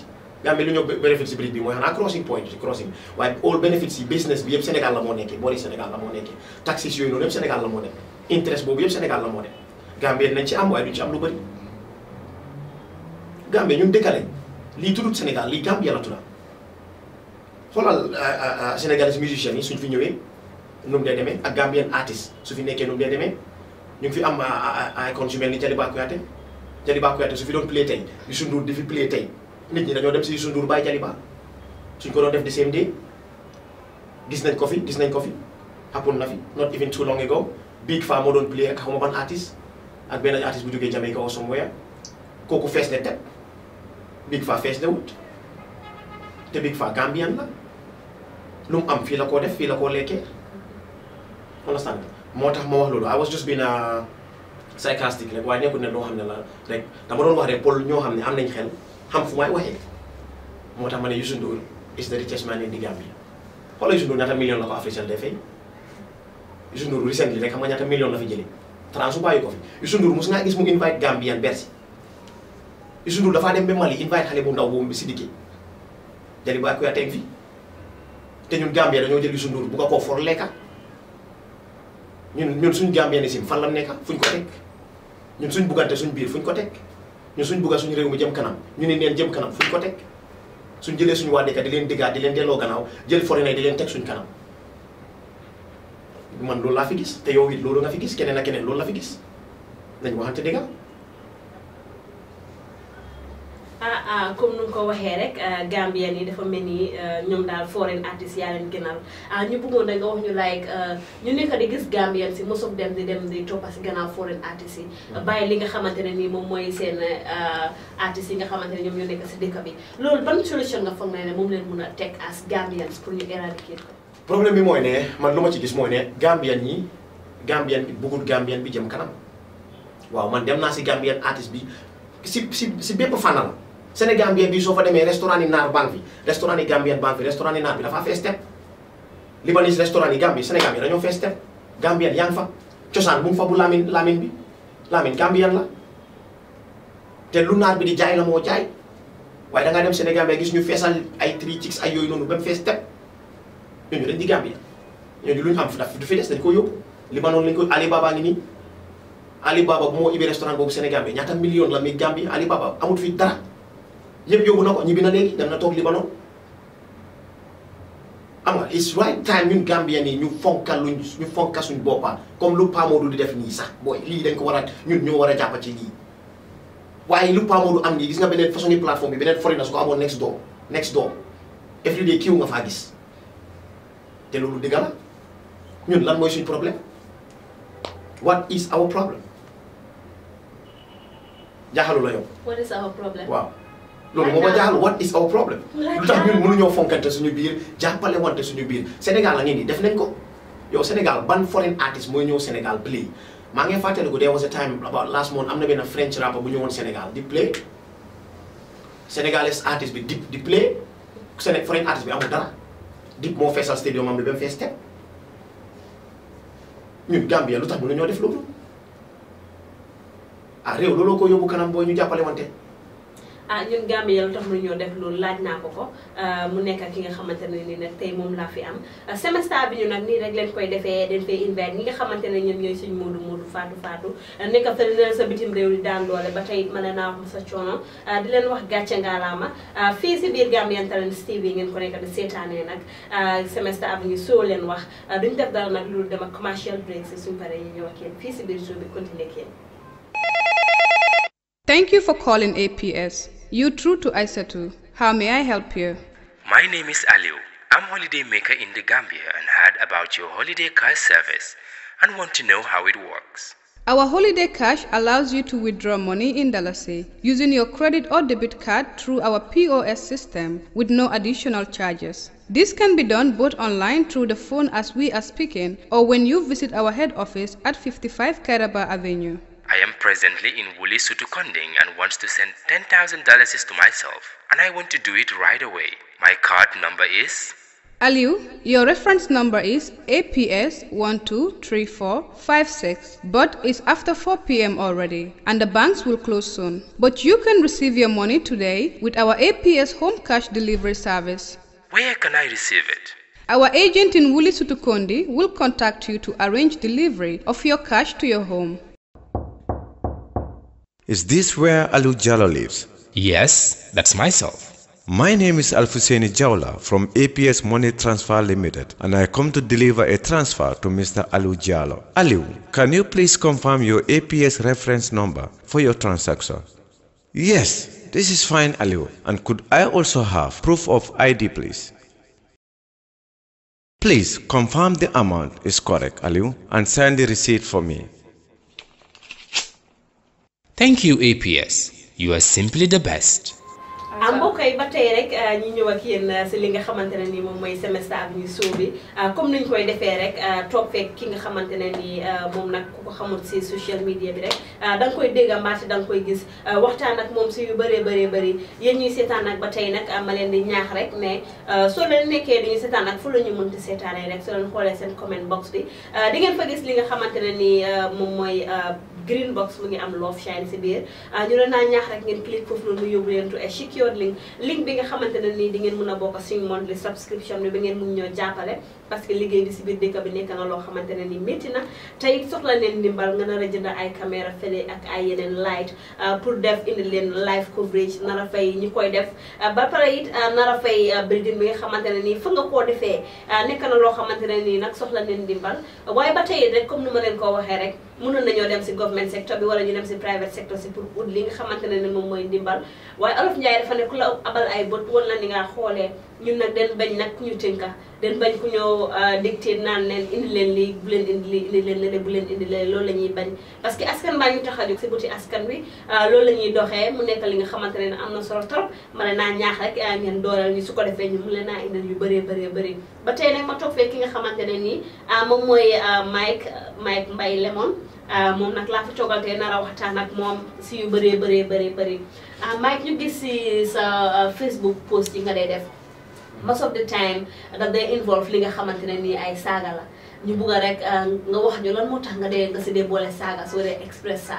Gambie lu ñu bénéfice si bridge bi mooy xanaa crossing point si crossing waaye all bénéfice si business bi yëpp Sénégal la moo nekkee boori Sénégal la moo nekkee taxes yooyu noonu yëpp Sénégal la moo nekk interest boobu yëpp Sénégal la moo nekk Gambie nañ ci am waaye duñ ci am lu bëri Gambie ñun dëkkale lii tuddut Sénégal lii Gambie la tudda xoolal sénégalais musiciens yi suñ fi ñëwee nu mu dee demee ak Gambian artiste su fi nekkee nu mu dee demee ñu ngi fi am ay icônes yu mel ni Jaliba Kuyateh su fi doon play tey Youssou Ndour di fi play tey nit ñi dañoo dem si Youssou Ndour bàyyi Jaliba suñ ko doon def di same day gis nañ ko fi happen na fi not even too long ago Big Faa moo doon play ak xaw ma ban artiste ak benn artiste bu jógee Jamaica or somewhere kooku fees ne teb Big Faa fees de wut te Big Faa Gambian la lu mu am fii la koo def fii la koo lekkee understand moo tax ma wax loolu I was just being sarcastic rek waaye nekkul ne loo xam ne la rek dama doon wax rek pour ñoo xam ne am nañ xel xam fu may waxee moo tax ma ne Youssou Ndour is the richest man in the Gambia xoolal Youssou Ndour ñaata million la ko Africell day fay Youssou Ndour recently rek xam nga ñaata million la fi jëlee trans su bàyyi ko fi Youssou Ndour mos ngaa gis mu invite Gambian Bercy Youssou Ndour dafaa dem ba Mali invite xale bu ndaw boobu si dikkee jali ba kuya teg fi te ñun Gambia dañoo jël Youssou Ndour bu ko koo for lekka ñun suñ Gambien sim fan la nekka fuñ ko teg ñun suñ buggante suñ biir fuñ ko teg ñun suñ bugga suñu réew mi jëm kanam ñu ne neen jëm kanam fuñ ko teg suñ jëlee suñu waa dëkk di leen diggaat di leen delloo gannaaw jël foreigner di leen teg suñ kanam man loolu laa fi gis te yow it loolu nga fi gis keneen ak keneen loolu la fi gis nañ waxante dëgg
comme nu nga ko waxee rek Gambien yi dafa mel ni ñoom daal foreign artistes yaa leen gënal ñu bëggoon da nga wax ñu like ñu nekk di gis Gambien si most of them di dem di toppa si gannaaw foreign artistes yi bàyyi li nga xamante ne nii moom mooy seen artistes yi nga xamante ne ñoom ñoo nekk si dëkk bi loolu ban solution nga foog ne moom leen mun a teg as Gambians pour ñu éradiquer ko
problème bi mooy ne man lu ma ci gis mooy ne Gambien bi bëggul Gambien bi jëm kanam waaw man dem naa si Gambien artiste bi si bépp fànnal Sénégambien bi soo fa demee restaurant yi naar banque fi restaurant yi Gambien banque fi restaurant yi naar bi dafa fees tepp Libanese restaurant yi Gambie Sénégal bi dañoo fees tepp Gambien yaa ngi fa cosaan bu mu fa bu Lamine bi Lamine Gambien la te lu naar bi di jaay la moo jaay waaye da ngaa dem Sénégambien gis ñu feesal ay Three Chicks ay yooyu noonu ba mu fees tepp ñooñu dañ di Gambien ñooñu lu ñu am du fi des dañ ko yóbbu Libanon lañ ko Alibaba ngi nii Alibaba bu moo ibi restaurant boobu Sénégal bi ñaata million la mi Gambie Alibaba amul fi dara yëpp yóbbu na ko ñibbi na léegi dem na toog Libanon am nga it's right time ñun Gambien yi ñu fonka suñ boppa comme lu Pa Modou di def nii sax booy lii dañ ko war a ñun ñoo war a jàppa ci lii waaye lu Pa Modou am nii gis nga beneen façon ni plateforme bi beneen foreigner su ko amoon next door every day kiiw nga faa gis te loolu dëgg la ñun lan mooy suñ problème what is our problem jaaxalu la yow.
what is our problem
waaw loolu moo ma jaaxal what is our problem lu tax ñun mënuñoo fonkante suñu biir jàppale wante suñu biir Sénégal la ngeen di def nañ ko yow Sénégal ban foreign artist mooy ñëw Sénégal play maa ngi fàttaliku there was a time about last month am na benn French rapper bu ñëwoon Sénégal di play Sénégalais artist bi di play foreign artist bi amul dara Dip moo feesal stadium am bi ba mu fees teg ñun Gambia lu tax mënuñoo def loolu réew looloo ko yóbbu kanam booy ñu jàppale wante
ñun Gambia lu tax mënuñoo def loolu laaj naa ko mu nekk ak ki nga xamante ne nii nag tey moom laa fi am Semester bi ñu nag nii rek leen koy defee dañ fay invite ñi nga xamante ne ñoom ñooy suñ Modou Fatou nekk fa leen sa bitim réew di daan doole ba tey mën naa wax sa coono di leen wax gàcce ngaalaama fii si biir Gambian Talents TV ngeen ko nekk di seetaanee nag Semester bi ñu soo leen wax duñ def dara nag loolu dem ak commercial break si suñ paree ñu ñëw ak yéen fii si biir show bi continuer ak yéen.
Thank you for calling APS. You through to Aisatu. How may I help you?
My name is Aliu. I'm holiday maker in the Gambia and heard about your holiday car service and want to know how it works.
Our holiday cash allows you to withdraw money in Dalasi using your credit or debit card through our POS system with no additional charges. This can be done both online through the phone as we are speaking or when you visit our head office at 55 Kairaba Avenue.
I am presently in Wuli Sutukonding and wants to send $10,000 to myself and I want to do it right away. My card number is...
Aliu, your reference number is APS 123456, but it's after 4 p.m. already and the banks will close soon. But you can receive your money today with our APS home cash delivery service.
Where can I receive it?
Our agent in Wuli Sutukondi will contact you to arrange delivery of your cash to your home.
Is this where Alu Jallo lives?
Yes, that's myself.
My name is Alfuseni Jawla from APS Money Transfer Limited and I come to deliver a transfer to Mr. Alu Jallo. Alu, can you please confirm your APS reference number for your transaction? Yes, this is fine, Alu. And could I also have proof of ID, please? Please confirm the amount is correct, Alu, and send the receipt for me.
Thank you, APS. You are simply the best.
mbokk yi ba tey rek ñu ñëw ak yéen si li nga xamante ne nii moom mooy Semester Avenue show bi comme niñ koy defee rek toog fekk ki nga xamante ne nii moom nag ku ko xamul si social media bi rek da nga koy dégg mbaate da nga koy gis waxtaan ak moom si yu bëree bëri yéen ñuy seetaan nag ba tey nag ma leen di ñaax rek ne soo leen nekkee dañuy seetaan ak fu la ñu mënti seetaanee rek soo leen xoolee seen comment box bi di ngeen fa gis li nga xamante ne nii moom mooy green box mu ngi am love shine si biir ñu leen naa ñaax rek ngeen click foofu noonu mu yóbbu leen to a secure link bi nga xamante ne nii di ngeen mën a bokk suñu monthly subscription bi ba ngeen mun ñoo jàppale parce que liggéey bi si biir dëkk bi nekk na loo xamante ne nii métti na tey soxla neen ndimbal nga nar a jënd ay caméra fële ak ay yeneen light pour def indi leen live coverage nar a fay ñi koy def ba pare it nar a fay building bi nga xamante ne nii fa nga koo defee nekk na loo xamante ne nii nag soxla neen ndimbal waaye ba tey rek comme ni ma leen koo waxee rek mënoon nañoo dem si government sector bi wala ñu dem si private sector si pour ut li nga xamante ne ni moom mooy ndimbal waaye Olof Njaay dafa ne ku la abal ay bët wala ni nga xoolee ñun nag den bañ nag ku ñu tënka den bañ ku ñëw dicté naan leen indi leen lii bu leen indi lii indi leen lële bu leen indi leen loolu la ñuy bañ parce que askan baa ñu tax a jóg si buti askan bi loolu la ñuy doxee mu nekk li nga xamante ne am na solo trop ma ne naa ñaax rek ngeen dooral ñu su ko defee ñu mu leen naa indil yu bëri ba tey nag ma toog fee ki nga xamante ne nii moom mooy Mike Mbaye Lemon moom nag laa fi toogal tey nar a waxtaan ak moom si yu bëri Mike ñu gis si sa Facebook post yi nga dee def most of the time that they involve li nga xamante ne nii ay saaga la ñu bugg a rek nga wax ñu lan moo tax nga si dee boole saaga soo dee express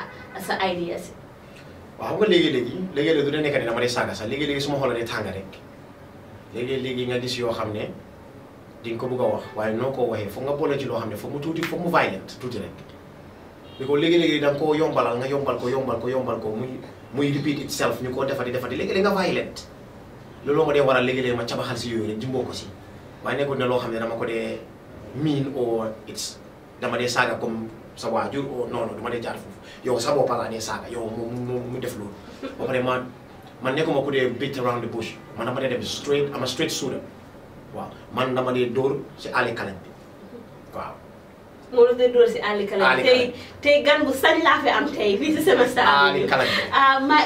sa ideas.
waaw nga léegi-léegi du dee nekk ne dama dee saaga sax léegi-léegi su ma xoolee tàng rek léegi-léegi nga gis yoo xam ne di nga ko bugg a wax waaye noo ko waxee foog nga boole ci loo xam ne foog mu tuuti foog mu violent tuuti rek bi ko léegi-léegi da nga koo yombalal nga yombal ko muy repeat itself ñu ko defati léegi-léegi nga violent loolu ma dee waral léegi-léegi ma cabaxal si yooyu rek jimboo ko si waaye nekkul ne loo xam ne dama ko dee miin or dama dee saaga comme sa waajur o non dama dee jaar foofu yow sa bopp laa dee saaga yow mu def loolu ba pare man nekkuma ko dee beat around the bush man dama dee dem straight ama straight shooter waaw man dama dee dóor si àlli kalañ bi waaw
moo la dee dóor si àlli kalañ tey gan bu sañ laa fi am tey fii si Semester Avenue ma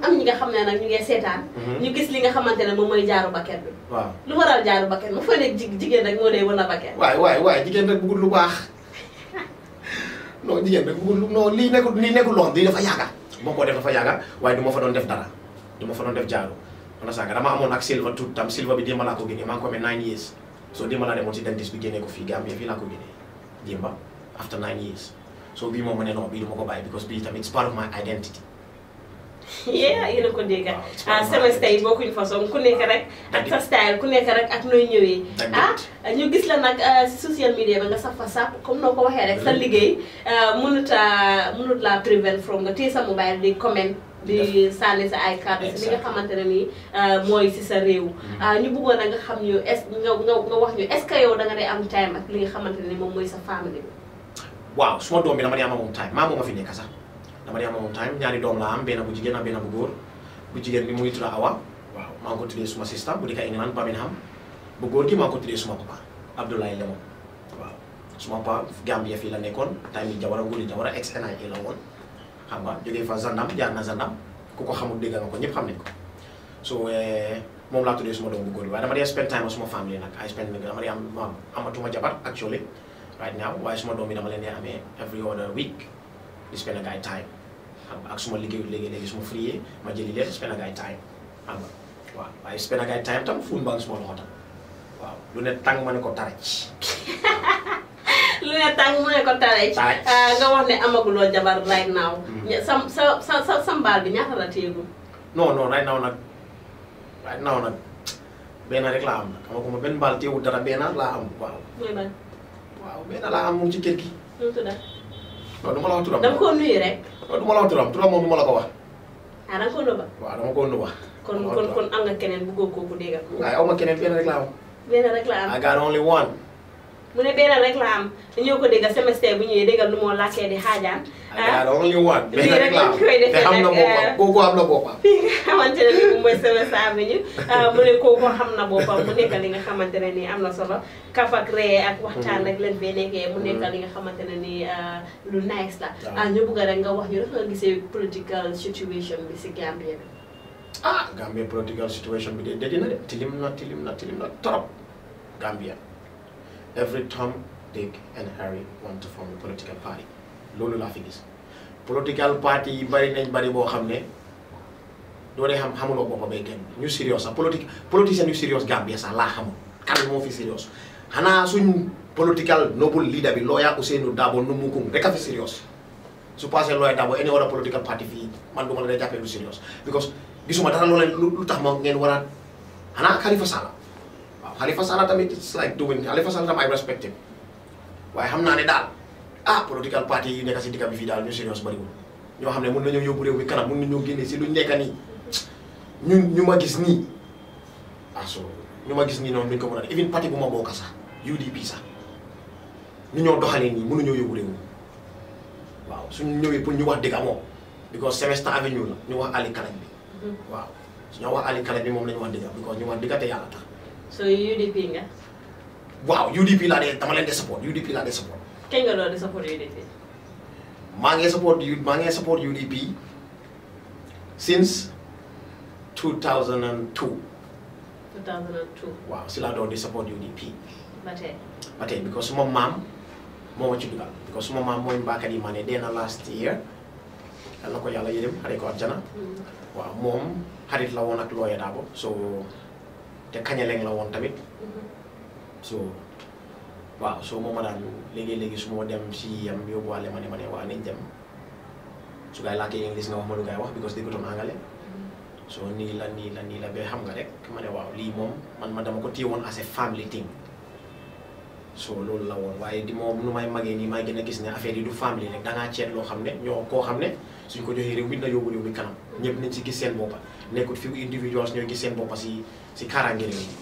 am ñi nga xam ne nag ñu ngi seetaan ñu gis li nga xamante ne moom mooy jaaru baket bi
waaw
lu waral jaaru baket ma fooy nekk jigéen rek moo dee wan a baket
waay jigéen rek bëggul lu baax non jigéen rek bëggul lu non lii nekkul loo xam lii dafa yàgga moo ko def dafa yàgga waaye du ma fa doon def dara du ma fa doon def jaaru man saaga dama amoon ak silva tout tam silva bi démba laa ko génnee maa ngi ko amee 9 years so démba laa demoon si dentiste bi génnee ko fii Gambia fii laa ko génnee démba after 9 years so bii moom ma ne non bii du ma ko bàyyi because bii tamit it's part of my identity.
yéen a ko dégg Semester yi bokkuñ façon ku nekk rek ak sa style ku nekk rek ak nooy ñëwee ñu gis la nag si social media ba nga saf fa sap comme noo ko waxee rek sa liggéey mënut laa prevent from nga téye sa mobile di comment di sànni sa ay kàddu si li nga xamante ne nii mooy si sa réew ñu bëggoon a nga xam ñu nga wax ñu est-ce que yow da nga dee am time ak li nga xamante ne ni moom mooy sa famille bi
waaw suma doom bi dama dee am moom time maa moom ma fi nekk sax dama dee am moom time ñaari doom laa am benn bu jigéen ak benn bu góor bu jigéen bi mu ngi tudd Awa waaw maa ngi ko tuddee suma sista bu dëkk England Birmingham bu góor gi maa ngi ko tuddee suma papa Abdoulaye Lemon waaw suma papa Gambia fii la nekkoon time yi Jawara Nguli Jawara ex-NIA la woon xam nga jógee fa Zandam jaar na Zandam ku ko xamul dégg nga ko ñëpp xam nañ ko so moom laa tuddee suma doom bu góor bi waaye dama dee spend time ak suma famille nag dama dee amatuma jabar actually right now waaye suma doom bi dama leen dee amee every other week di spend ak ay time xam nga ak suma liggéeyu léegi suma free ma jëli leen spend ak ay time xam nga waaw waaye spend ak ay time tam fuun baa ngi suma loxo tam waaw lu ne tàng ma ne ko taraj
lu ne tàng mu ne ko taraj nga wax ne amaguloo jabar right now sa mbaal bi ñaata la téegu
non right now nag benn rek laa am nag amaguma benn mbaal téewul dara benn laa am waaw
mooy ban
waaw benn laa am mu ci kër gi
nu tudda
non du ma la wax turam
dama ko nuyu rek
non du ma la wax turam moom du ma la ko wax
da nga ko nëbba
waaw dama ko nëbba
kon am nga keneen bëggoo kooku déggal
waaye aw ma keneen benn rek laa am
benn rek la am
I got only one
mu ne benn rek la am dañoo ko déggal Semester bu ñëwee déggal nu moo làkkee di xaajaan
I got only one benn rek la am
koy defee
te xam na boppam kooku am na boppam
fii nga xamante ne ni moom mooy Semester Avenue mu ne kooku xam na boppam mu nekk li nga xamante ne nii am na solo kaf ak ree ak waxtaan rek leen fee nekkee mu nekk li nga xamante ne nii lu nice la ñu bëgg rek nga wax ñu dafa nga gisee political situation bi si Gambia bi
Gambia political situation bi de dina de tilim na trop Gambia. Every Tom, Dick and Harry want to form a political party. Loolu laa fi gis political party yi bari nañ bari boo xam ne doo dee xamuloo boppam bay kenn ñu serious sax politicien yu serious Gambia sax laa xamul kan moo fi serious xanaa suñ political noble leader bi lawyer Ousainou Darboe Numukung rek a fi serious su passé lawyer Darboe any other political party fii man duma la dee jàppee lu serious because gisuma dara lu tax ma ngeen war a xanaa Halifa Sallah waaw Halifa Sallah tamit it's like doing Halifa Sallah tam I respect him waaye xam naa ne daal political party yi nekk si dëkk bi fii daal ñu serious bariwul ñoo xam ne mën nañoo yóbbu réew mi kanam mën nañoo génne si luñ nekk nii ñu ma gis nii so ñu ma gis nii noonu duñ ko mën a def even parti bu ma bokk sax UDP sax ñu ñoo doxalee nii mënuñoo yóbbu réew mi waaw suñu ñëwee pour ñu wax dëgg moom because Semester Avenue la ñu wax Ali Kalaj bi waaw su ñoo wax Ali Kalaj bi moom la ñu wax dëgg because ñu wax dëgg te yàlla tax.
so UDP nga.
waaw UDP laa dee dama leen di support UDP laa dee support.
kañ nga doon di support UDP.
maa ngi support UDP since 2002. waaw si laa doon di support UDP.
ba tey
because suma maam moo ma ci dugal because suma maam mooy Mbakari Mané dee na last year yal na ko yàlla yërëm xare ko àjjana. waaw moom xarit la woon ak Lawyer Darboe so te kañaleng la woon tamit so waaw so moom ma daan léegi su ma dem si yam yóbbuwaale ma ne waa nañ dem su gaay làkkee English nga wax ma lu gaay wax because déggutoon angale so nii la ba xam nga rek ma ne waaw lii moom man dama ko téye woon as a family thing so loolu la woon waaye di moom nu may magee nii may gën a gis ne affaire yi du family rek dangaa ceet loo xam ne ñoo koo xam ne suñ ko joxee réew mi na yóbbu réew mi kanam ñëpp nañ si gis seen boppa nekkut fi individuals ñooy gis seen boppa si kaaraange réew mi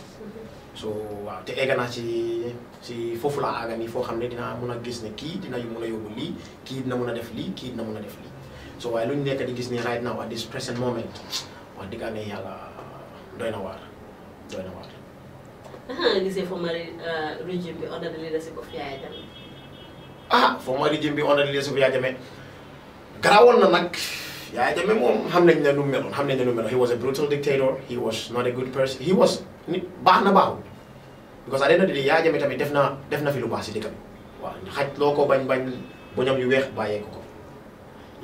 so waaw te egg naa si foofu laa àgga nii foo xam ne dinaa mun a gis ne kii dina mun a yóbbu lii kii dina mun a def lii kii dina mun a def lii so waaye lu ñu nekk di gis ni right now at this present moment wax dëgg ne yàlla doy na waar.
naka nga gisee former régime bi under the leadership of Yaya Jammeh.
former régime bi under the leadership of Yaya Jammeh garaawoon na nag Yaya Jammeh moom xam nañ ne nu mu meloon he was a brutal dictator he was not a good person he was nit baax na baaxul because à l'end of the day Yaya Jammeh tamit def na fi lu baax si dëkk bi waaw xaj loo ko bañ boñam yu weex bàyyee ko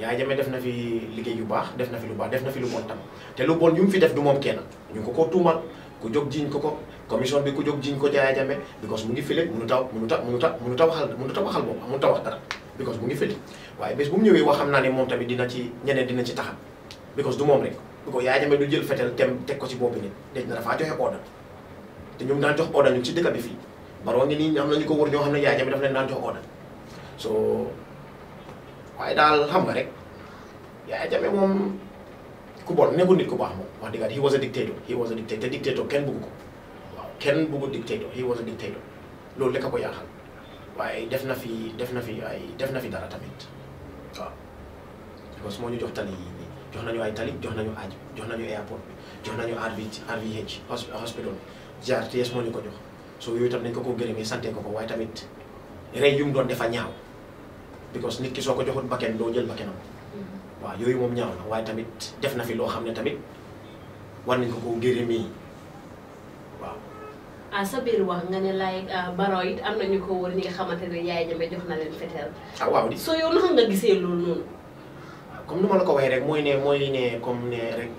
Yaya Jammeh def na fi liggéey yu baax def na fi lu baax def na fi lu bon tam te lu bon yu mu fi def du moom kenn ñu ko tuumal ku jóg jiiñ ko commission bi ku jóg jiiñ ko Yaya Jammeh because mu ngi fële mënut a waxal boppam mënut a wax dara because mu ngi fële waaye bés bu mu ñëwee wax xam naa ne moom tamit ñeneen dina ci taxam because du moom rek because Yaya Jammeh du jël fetel teg ko ci boppi nit dañ na dafaa joxe ordre te ñoom daan jox ordre ñu ci dëkk bi fii baroo ngi nii am na ñu ko wër ñoo xam ne Yaya Jammeh daf leen daan jox ordre so waaye daal xam nga rek Yaya Jammeh moom ku bon nekkul nit ku baax moom wax dëgg he was a dictator te dictator kenn bëggu ko waaw kenn bëggu dictator he was a dictator loolu lekk ko yaaxal waaye def na fi dara tamit waaw parce que moo ñu jox tali yi jox nañu ay tali jox nañu aaj jox nañu airport bi jox nañu RVH hospital GRTS moo ñu ko jox so yooyu tam nañ ko gërëmee santé ko waaye tamit rey yu mu doon defa ñaaw because nit ki soo ko joxut bakken doo jël bakkenam waaw yooyu moom ñaaw na waaye tamit def na fi loo xam ne tamit war nañ ko gërëmee waaw.
sa biir wax nga ne Barrow it am na ñu ko wër ñi nga xamante ne Yaya Jammeh jox na leen fetel.
waaw di
soo yow naka nga gisee loolu noonu.
comme nu ma la ko waxee rek mooy ne comme ne rek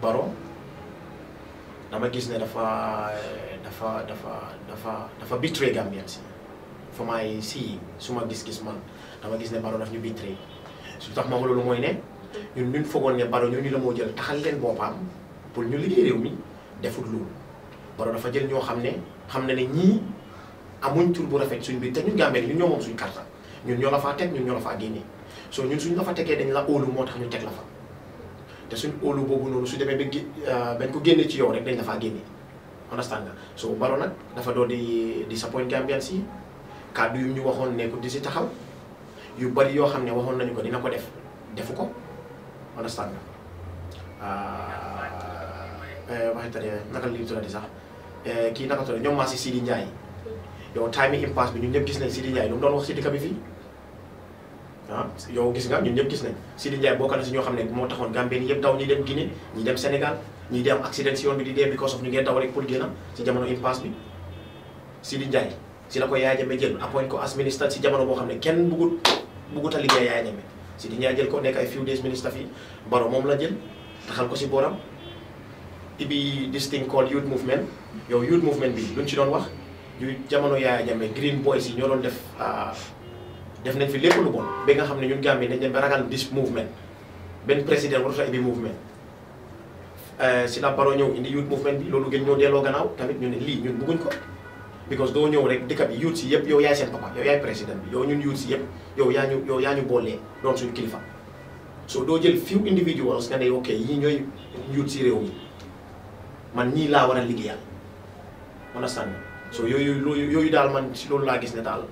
Barrow dama gis ne dafa betray Gambians fa may si suma gis-gis man dama gis ne Barrow daf ñu betray su tax ma loolu mooy ne ñun foogoon ne Barrow ñooñu la moo jël taxal leen boppam pour ñu liggéey réew mi defut loolu Barrow dafa jël ñoo xam ne ñii amuñ tur bu rafet suñ biir te ñun Gambie ñun ñoo moom suñ karta ñun ñoo la faa teg ñun ñoo la faa génnee so ñun suñ la fa tegee dañ la óolu moo tax ñu teg la fa te suñ óolu boobu noonu su demee bañ ko génnee ci yow rek dañ la faa génnee understand nga so Barrow nag dafa doon di disappoint Gambians yi kàddu yu ñu waxoon ne ko di si taxaw yu bari yoo xam ne waxoon nañu ko dina ko defu ko understand nga waxitane naka li tuddati sax kii naka tuddati ñoom maa si Sidi Ndiaye yow time impasse bi ñun ñëpp gis nañ Sidi Ndiaye lu mu doon wax si dëkk bi fii yow gis nga ñun ñëpp gis nañ Sidi Ndiaye bokk na si ñoo xam ne moo taxoon Gambien yëpp daw ñi dem Guinée ñi dem Sénégal ñi dem accident si yoon bi di dee because of ñu ngeen daw rek pour génn si jamono impasse bi Sidi Ndiaye si la ko Yaya Jammeh jël appoint ko as ministre si jamono boo xam ne kenn bugut a liggéey Yaya Jammeh Sidi Ndiaye jël ko nekk ay few days ministre fii Barrow moom la jël taxal ko si booram ibi this thing called youth movement yow youth movement bi luñ ci doon wax yu jamono Yaya Jammeh Green Boys yi ñoo doon def nañ fi lépp lu bon ba nga xam ne ñun Gambie dañ dem ba ragal this movement benn président warut a ibi movement si la Barrow ñëw indi youth movement bi loolu gën ñoo delloo gannaaw tamit ñu ne lii ñun bëgguñ ko because doo ñëw rek dëkk bi youth si yëpp yow yaay seen papa yow yaay président bi yow ñun youth si yëpp yow yaa ñu boolee doon suñu kilifa so doo jël few individuals nga ne ok yii ñooy youth si réew mi man ñii laa war a liggéeyal understand so yooyu daal man si loolu laa gis ne daal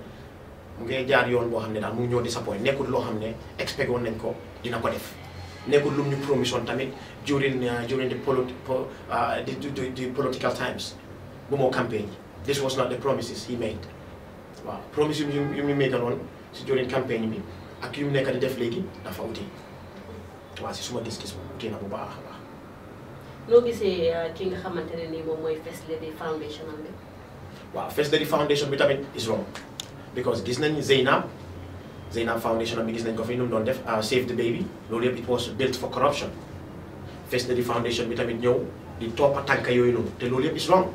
mu ngi jaar yoon boo xam ne daal mu ngi ñoo disappoint nekkul loo xam ne expect woon nañ ko dina ko def nekkul lu ñu promission tamit during the political times bu moo campagne this was not the promises he made waaw promise yu mu make noonu si during campagne bi ak yu mu nekk di def léegi dafa uti waaw si suma gis-gis moom uti na bu baax a baax.
noo gisee ki nga xamante ne nii moom mooy First Lady Foundation bi.
waaw First Lady Foundation bi tamit is wrong because gis nañ Zeynab Foundation bi gis nañ ko fi nu mu doon def Save the Baby loolu yëpp it was built for corruption First Lady Foundation bi tamit ñëw di toppa tànka yooyu noonu te loolu yëpp is wrong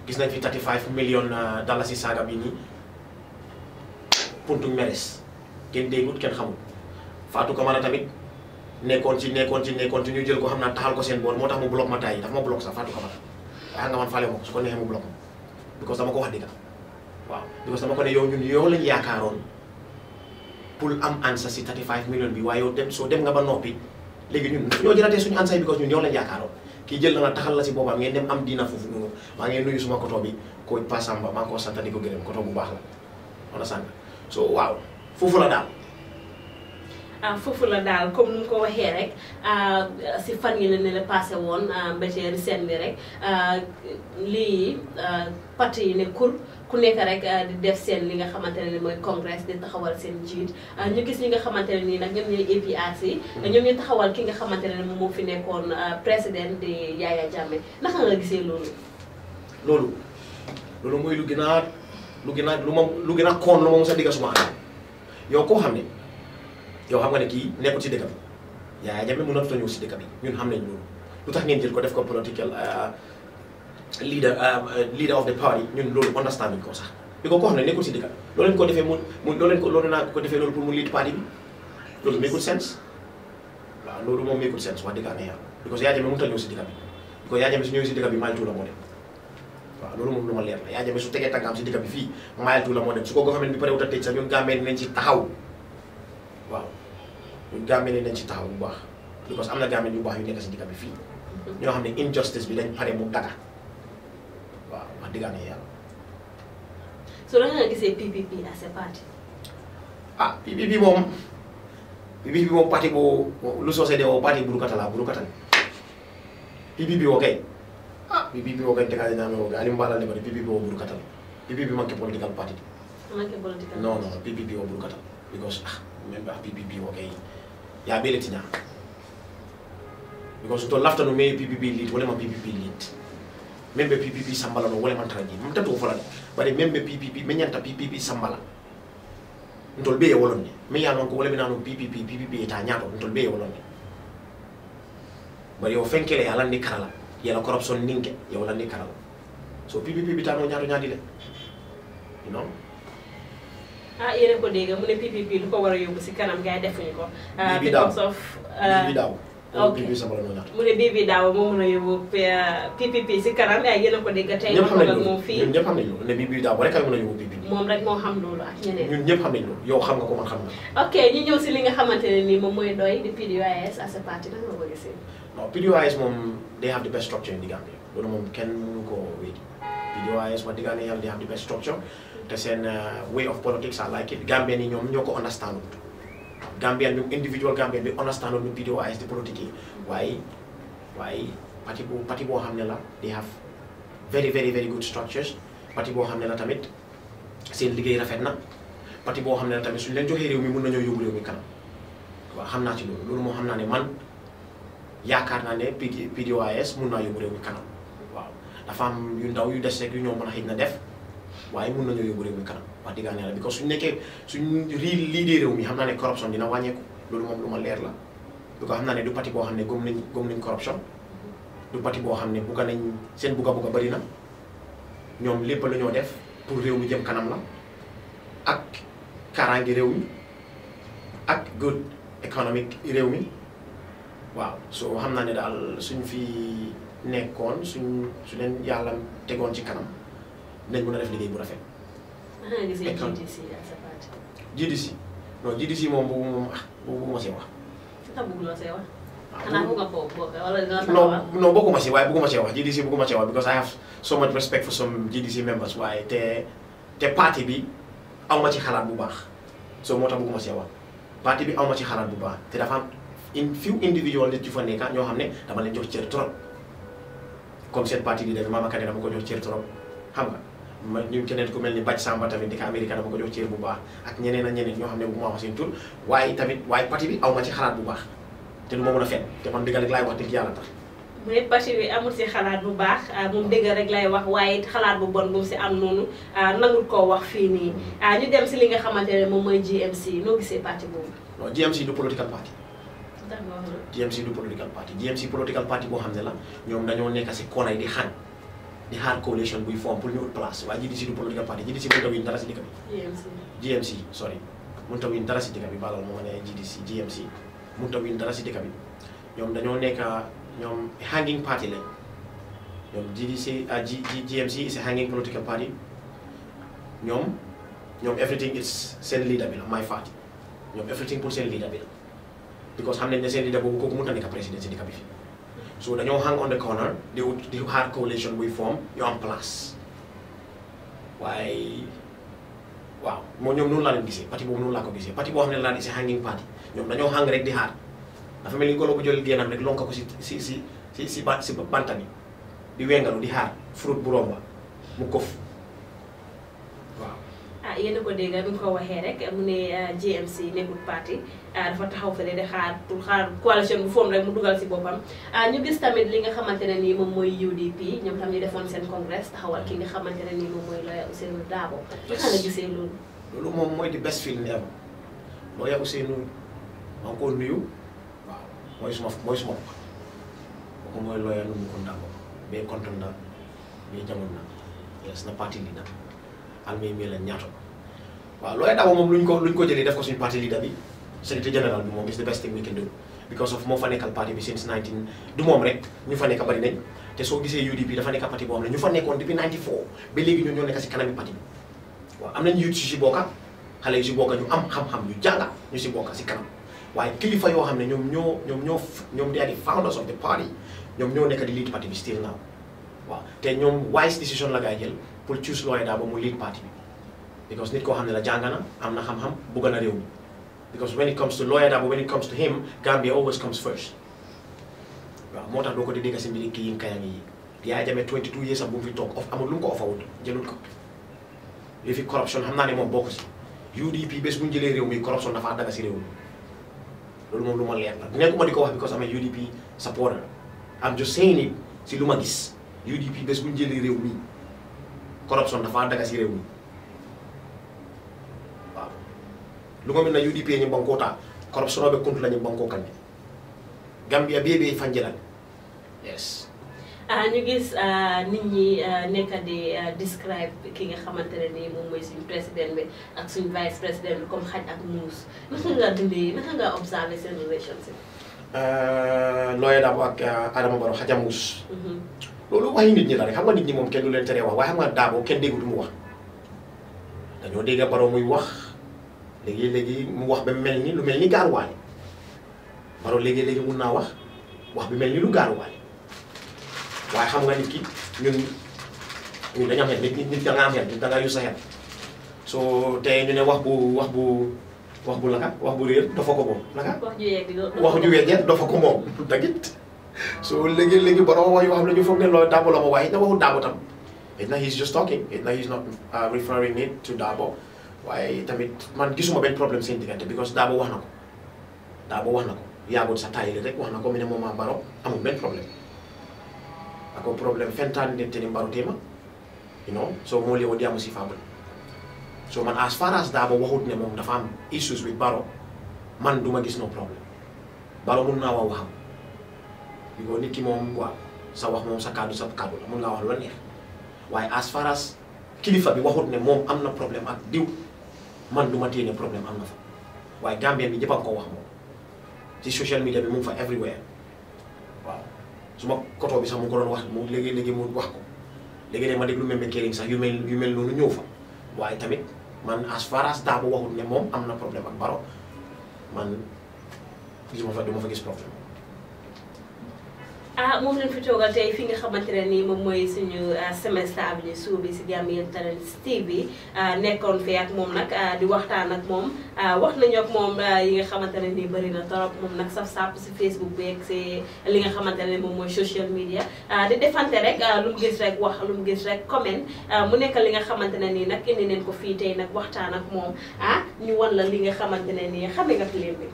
gis nañ fi 35 million dollars si saaga bi nii puntuñ meres kenn déggut kenn xamul Fatou Camara tamit nekkoon ci ñu jël ko xam naa taxal ko seen boor moo tax mu block ma tay dafa ma block sax Fatou Camara waaye nga man fale ma ko su ko neexee mu block ma because dama ko wax dëgg waaw because dama ko ne yow ñun yow lañ yaakaaroon pour am answer si 35 million bi waaye yow soo dem nga ba noppi léegi ñun ñoo jëlatee suñu answer because ñun yow lañ yaakaaroon kii jël na la taxal la si boobam ngeen dem am diina foofu noonu maa ngi nuyu suma koto bi ko Passamba maa ngi ko sant di ko gërëm koto bu baax la wala sant so waaw foofu la daal
foofu la daal comme ni mu ko waxee rek si fan yi la ne la passé woon mbétee seen bi rek lii parti yi ne ku nekk rek di def seen li nga xamante ne mooy congrès di taxawal seen njiit ñu gis ñi nga xamante ne nii nag ñoom ñooy APRC ñoom ñu taxawal ki nga xamante ne moom moo fi nekkoon président di Yaya Jammeh naka nga gisee loolu mooy lu gën a koon lu moom sa digga suma am yow koo xam ne yow xam nga ne kii nekkul si dëkk bi Yaya Jammeh mënatut a ñëw si dëkk bi ñun xam nañ loolu lu tax ngeen jël ko def ko political leader of the party ñun loolu understand ko sax bi ko xam ne nekkul si dëkk bi loolu leen ko defee loolu pour mu lead party bi loolu makul sense waaw loolu moom makul sense wax dëgg yàlla because Yaya Jammeh mënut a ñëw si dëkk bi because Yaya Jammeh su ñëwee si dëkk bi Mile 2 la moo dem waaw loolu moom lu ma leer la Yaya Jammeh su tegee tànkam si dëkk bi fii Mile 2 la moo dem su ko government bi pare wut a tëj sax ñun Gambie nañ ci taxaw waaw ñun Gambie nañ ci taxaw bu baax because am na Gambie yu baax yu nekk si dëkk bi fii ñoo xam ne injustice bi dañ pare mu daga waaw wax dëgg yàlla. so la nga gisee PPP as a party.
PPP moom parti bu lu soosee de woo parti burukata la PPP woo kay PPP woo kay tekaale naa woo Aliou Mbala ne ko PPP woo burukata la PPP manqué political party. non PPP woo burukata because même PPP woo kay yaa bele tiña because to lafta no me PPP lead wala ma PPP lead membe PPP sambala no wala man taraji mum tato fola bari membe PPP menyanta PPP sambala ntol be wolonni me ya non ko wala binano PPP ta nyaato ntol be wolonni bari o fenkele ala ni karala yala corruption ninke ya wala ni karala so PPP bitano nyaato nyaadi le you know
yene ko dega mu ne PPP lu ko wara yobbu ci kanam gaay defuñu ko because of
PPP sambala no nyaato
mu ne Bibi Daw mo mëna yobbu PPP ci kanam ay yene ko dega tay mo ak mo fi
ñun ñepp xam nañu ne Bibi Daw rek ay mëna yobbu PPP
mom rek mo xam lolu ak ñeneen
ñun ñepp xam nañu yow xam nga ko man xam nga
ok ñu ñew ci li nga xamantene ni mom moy doy di PDOIS as a party nak nga ko gisee
no PDOIS mom they have the best structure in the Gambia lolu mom kenn mënu ko wédi PDOIS ma digane yalla they have the best structure te sen way of politics I like it Gambian ni ñom ñoko understand Gambian ñu individual Gambian bi understand ñu PDOIS di politique why parti bo xamne la they have very good structures parti bo xamne la tamit seen liggéey rafet na parti bo xamne la tamit suñu leen joxé réew mi mën nañu yóbbu réew mi kanam waaw xam naa ci loolu moo xam naa ne man yaakaar naa ne PDOIS mun naa yóbbu réew mi kanam waaw dafa am yu ndaw yu des rek yu ñoo mën a xëy na def waaye mun nañoo yóbbu réew mi kanam wax dëgg yàlla because suñu nekkee suñ lii dee réew mi xam naa ne corruption dina wàññeeku loolu moom lu ma leer la du ko xam naa ne du parti boo xam ne gëm nañ corruption du parti boo xam ne bugga nañ seen bugga bari na ñoom lépp la ñoo def pour réew mi jëm kanam la ak kaaraange réew mi ak good économique réew mi waaw so xam naa ne daal suñ fi nekkoon su leen yàlla tegoon ci kanam nañ mën a def liggéey bu rafet. GDC non GDC moom bëgguma see wax.
bëgguloo see wax. xanaa bëgg nga koo bokk wala
non bokkuma si waaye bëgguma see wax GDC bëgguma see wax because I have so much respect for some GDC members waaye te parti bi aw ma ci xalaat bu baax so moo tax bëgguma see wax parti bi aw ma ci xalaat bu baax te dafa am few individual nit yu fa nekka ñoo xam ne dama leen jox cër trop comme seen parti di def Mama Kandeh dama ko jox cër trop xam nga ma ñu keneen ku mel ni Bac Samba tamit di ko Amérique dama ko jox cër bu baax ak ñeneen ak ñeneen ñoo xam ne bu ma wax seen tur waaye parti bi aw ma ci xalaat bu baax te du ma mën a fen te man dëgg rek laay wax dëgg yàlla tax.
mu ne parti bi amul si xalaat bu baax moom dëgg rek lay wax waaye xalaat bu bon bu mu si am noonu nangul koo wax fii nii ñu dem si li nga xamante ne moom mooy GMC noo gisee parti boobu.
non GMC du political party. GMC du political party GMC political party boo xam ne la ñoom dañoo nekk si koonay di xaar coalition buy form pour ñu ut place waaye GDC du political party GDC mënut a win dara si dëkk bi. GMC sorry mënut a win dara si dëkk bi baalal moo ma ne GMC mënut a win dara si dëkk bi ñoom dañoo nekk ñoom hanging party lañ ñoom GMC is a hanging political party ñoom everything is seen leader bi la my party ñoom everything pour seen leader bi la because xam nañ ne seen leader boobu kooku mënut a nekk président si dëkk bi fii so dañoo hang on the corner di hard coalition buy form ñu am place waaye waaw moo ñoom noonu laa leen gisee parti boobu noonu laa ko gisee parti boo xam ne laa gisee hanging party ñoom dañoo hang rek di xaar dafa mel ni golo bu jël génnam rek lonka ko si banta bi di wengalu di xaar fruit bu romba mu kof waaw.
yéen a ko dégg bi nga ko waxee rek mu ne GMC nekkul parti dafa taxaw fële di xaar pour xaar coalition bu foom rek mu dugal si boppam ñu gis tamit li nga xamante ne nii moom mooy UDP ñoom tam ñu defoon seen congrès taxawal ki nga xamante ne nii moom mooy Lawyer Ousainou Darboe naka nga gisee loolu.
loolu moom mooy di best feeling ever Lawyer Ousainou maa ngi ko nuyu waaw mooy suma kooku mooy Lawyer Ousainou Darboe bee kontaan na bee jamono na yes na parti leader almay mi la ñaato waaw Lawyer Darboe moom luñ ko jëlee def ko suñu parti leader bi secretary general bi moom is the best thing we can do because of moo fa nekkal parti bi since 19 du moom rek ñu fa nekk bari nañ te soo gisee UDP dafa nekk parti boo xam ne ñu fa nekkoon depuis 94 ba léegi ñoo nekk si kanami parti bi waaw am nañ youth si bokka xale yu si bokka ñu am xam-xam ñu jànga ñu si bokka si kanam waaye kilifa yoo xam ne ñoom they are the founders of the party ñoom ñoo nekk di lead parti bi still now waaw te ñoom wise decision la gaay jël pour choose Lawyer Darboe mu lead parti bi because nit koo xam ne la jàng na am na xam-xam bugg na réew mi because when it comes to Lawyer Darboe when it comes to him Gambia always comes first waaw moo tax doo ko di dégg si mbiri kii yi kayang yi Yaya Jammeh 22 years am bu mu fi toog amul lu mu ko offawut jëlul ko li fi corruption xam naa ne moom bokk si UDP bés bu ñu jëlee réew mi corruption dafa daga si réew mi loolu moom lu ma leer la nekkuma di ko wax because I'm a UDP supporter I'm just saying it si lu ma gis UDP bés bu ñu jëlee réew mi corruption dafa daga si réew mi waaw lu ma mel na UDP ñu bankoo taa corruption be kuntu la ñu bankoo kan Gambia bee fanjilal yes
ñu gis nit ñi nekk di describe ki nga xamante ne nii moom mooy suñu président bi ak suñu vice président bi comme xaj ak muus naka nga dundee naka nga observé seen relationship.
Lawyer Darboe ak Adama Barrow xaj ak muus. loolu waxi nit ñi la rek xam nga nit ñi moom kenn du leen teree wax waaye xam nga Darboe kenn déggu du mu wax dañoo dégg Barrow muy wax léegi mu wax ba mel ni lu mel ni gaaruwaale Barrow léegi mun naa wax bi mel ni lu gaaruwaale. waaye xam nga nit ki ñun dañu am xel nit da nga am xel da nga use sa xel soo te ñu ne wax bu laka wax bu réer dafa ko moom laka wax ju weeje dafa ko moom dagit so léegi Barrow wax yoo xam ne ñu foog ne Lawyer Darboe la ma waaye na waxu Darboe tam it na he's just talking it na he's not referring it to Darboe waaye tamit man gisuma benn problème seen diggante because Darboe wax na ko daa ba wax na ko yaagut sa taayili rek wax na ko mi ne moom Barrow amul benn problème ako problème fentaan nde teni Barrow tema you know so moo lewo diamu si fable so man as far as daa ba waxut ne moom dafa am issues with Barrow man duma gis no problème Barrow mun naa wax waxam because nit ki moom waaw sa wax moom sa kaddu la mun ngaa wax lu la neex waaye as far as kilifa bi waxut ne moom am na problème ak diw man duma téye ne problème am na fa waaye Gambien bi ñëpp a ko wax moom ci social media bi mu ngi fa everywhere waaw su ma koto bi sax mu ko doon wax mu léegi mu wax ko léegi ne ma déglu Membe Kering sax yu mel noonu ñëw fa waaye tamit man as far as daa ba waxut ne moom am na problème ak Barrow man duma fa gis problème.
moom lañ fi toogal tey fi nga xamante ne nii moom mooy suñu Semester Avenue Show bi si Gambian Talents TV nekkoon fi ak moom nag di waxtaan ak moom wax nañu ak moom yi nga xamante ne nii bëri na torop moom nag saf-sàpp si Facebook bi ak si li nga xamante ne moom mooy social media di defante rek lu mu gis rek wax lu mu gis rek comment mu nekk li nga xamante ne nii nag indi neen ko fii tey nag waxtaan ak moom ñu wan la li nga xamante ne nii xame nga film bi.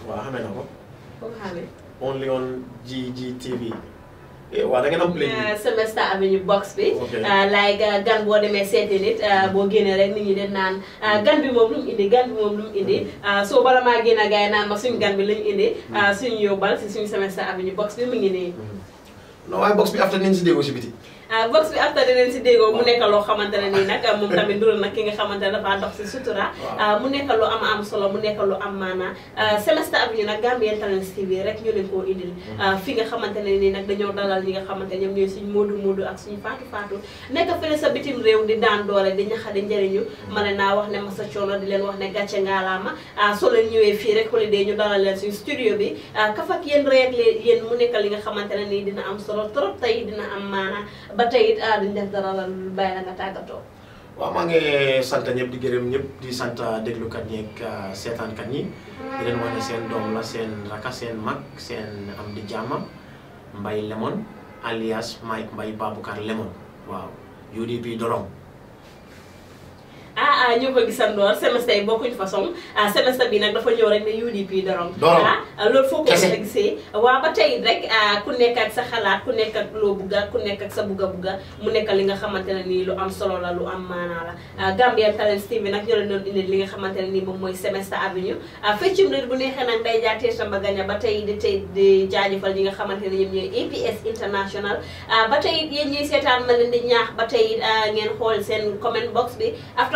waaw xame na ko.
foofu xame.
only on GGTV. waaw da ngeen am play
Semester Avenue box bi. like gan boo demee seeti nit boo génnee rek nit ñi de naan gan bi moom lu mu indi soo bala maa génn gars yi naan ma suñu gan bi lañu indi. suñu yóbbal si suñu Semester Avenue box bi mu ngi nii.
non waaye box bi after nañ si déggoo si biti.
box bi after dinañ si déggoo mu nekk loo xamante ne nii nag moom tamit dural nag ki nga xamante ne dafa dox si sutura. mu nekk lu am solo mu nekk lu am maanaa Semester Avenue nag Gambian Talents TV rek ñu leen koo indil fi nga xamante ne nii nag dañoo dalal ñi nga xamante ñoom ñooy suñu moodu ak suñu faatu nekk fële sa bitim réew di daan doole di ñaxa di njëriñu ma ne naa wax ne masa coono di leen wax ne gàcce ngaalaama soo leen ñëwee fii rek holiday ñu dalal leen suñu studio bi kafak yéen rek yéen mu nekk li nga xamante ne nii dina am solo trop tey dina am maanaa ba tey it duñ def dara la lu bàyyi la nga tàggatoo.
waaw maa ngi sant ñëpp di gërëm ñëpp di sant déglukat ñi ak seetaankat ñi di leen wax ne seen doom la seen raka seen mag seen am di jàmma Mbay Lemon alias Mike Mbay Baboucar Lemon waaw UDP Dorong.
ñoo ko gisandoor semestre yi bokkuñ façon semestre bi nag dafa ñëw rek ne UDP Dorong loolu foo ko gisee waaw ba tey rek ku nekk ak sa xalaat ku nekk ak loo bugga ku nekk ak sa bugga mu nekk li nga xamante ne nii lu am solo la lu am maanaa la Gambian Talents TV nag ñoo leen doon indi li nga xamante ne nii moom mooy Semester Avenue feccum réer bu neexee nag day jaatee Samba Gagne ba tey di jaajëfal ñi nga xamante ne ñoom ñooy APS International ba tey yéen ñuy seetaan ma leen di ñaax ba tey ngeen xool seen comment box bi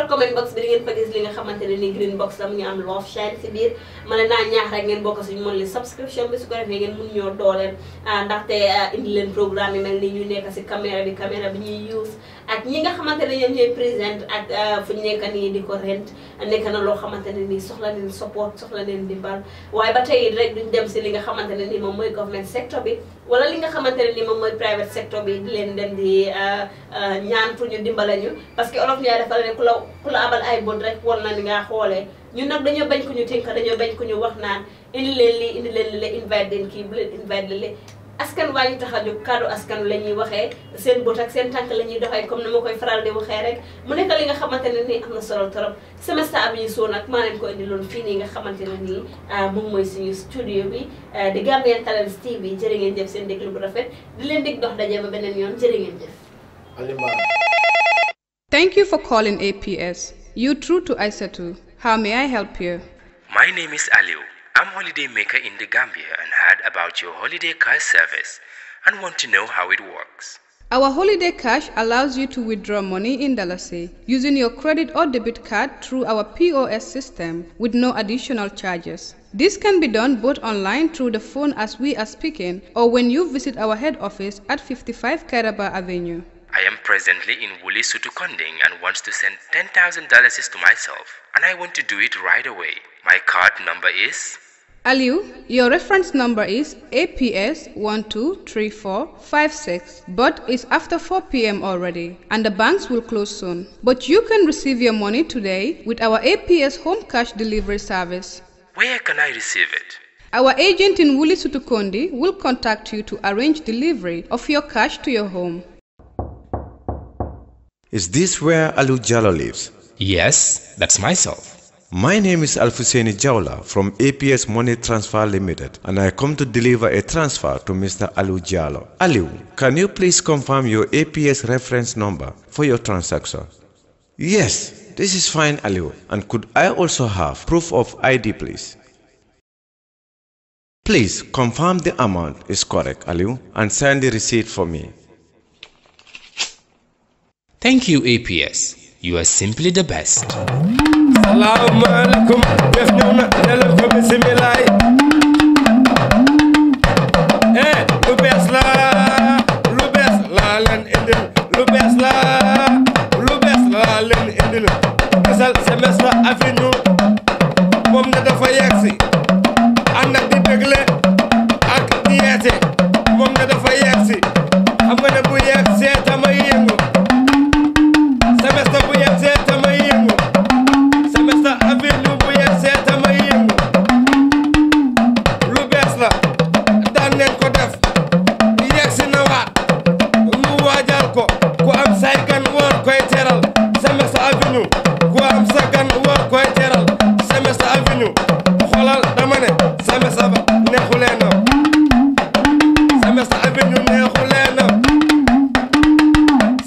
comment box bi di ngeen fa gis li nga xamante ne ni green box la mu ngi am love shine si biir ma ne naa ñaax rek ngeen bokk suñu mën li subscription bi su ko defee ngeen mun ñoo dooleel ndaxte indi leen programme yi mel ni ñu nekk si caméra bi ñuy use ak ñi nga xamante ne ñoom ñooy présent ak fu ñu nekk nii di ko rent nekk na loo xamante ne nii soxla leen support soxla leen dimbal waaye ba tey rek duñ dem si li nga xamante ne nii moom mooy government sector bi wala li nga xamante ne nii moom mooy private sector bi di leen dem di ñaan pour ñu dimbale ñu parce que olof ñaay dafa ne ku la abal ay bon rek war na ni nga xoolee ñun nag dañoo bañ ku ñu tënk dañoo bañ ku ñu wax naan indi leen li invite leen kii bu leen invite li askan waa ñu tax a jóg kaddu askan la ñuy waxee seen bët ak seen tànk la ñuy doxee comme ni ma koy faral di waxee rek mu nekk li nga xamante ne nii am na solo trop Semester Avenue Show nag maa leen ko indi loon fii nii nga xamante ne nii moom mooy suñu studio bi di Gambian Talents TV jërë ngeen jëf seen déglu bu rafet di leen dig dox daje ba beneen yoon jërë ngeen jëf.
Thank you for calling APS. You through to Aisatu. How may I help you?
My name is Aliu. I'm holiday maker in the Gambia and heard about your holiday cash service and want to know how it works.
Our holiday cash allows you to withdraw money in Dalasi using your credit or debit card through our POS system with no additional charges. This can be done both online through the phone as we are speaking or when you visit our head office at 55 Kairaba Avenue.
I am presently in Wuli Sutukonding and wants to send $10,000 to myself and I want to do it right away. My card number is...
Aliu, your reference number is APS 123456, but it's after 4 p.m. already and the banks will close soon. But you can receive your money today with our APS home cash delivery service.
Where can I receive it?
Our agent in Wuli Sutukondi will contact you to arrange delivery of your cash to your home.
Is this where Aliu Jallow lives?
Yes, that's myself.
My name is Alfuseni Jawla from APS Money Transfer Limited, and I come to deliver a transfer to Mr. Aliu Jallow. Aliu, can you please confirm your APS reference number for your transaction? Yes, this is fine, Aliu. And could I also have proof of ID, please? Please confirm the amount is correct, Aliu, and send the receipt for me.
Thank you, APS. You are simply the best.
Assalamu alaikum. Def ñëw na nelal ko bismillah. Lu bees la leen indil. Lu bees la leen indil. Gisal Semester Avenue moom ne dafa yegsi. ànd ak di bégle ak di yeete moom ne dafa yegsi. xam nga ne bu yegsee tamay yëngu. Semester bu yegsee tamay yëngu. Semester Avenue bu yegsee tamay yëngu. lu bees la daan neen ko def yegsi na waat nu waajal ko ku am say gan war koy teral Semester Avenue ku am sa gan war koy teral Semester Avenue xoolal dama ne Semester ba neexulee na Semester Avenue neexulee na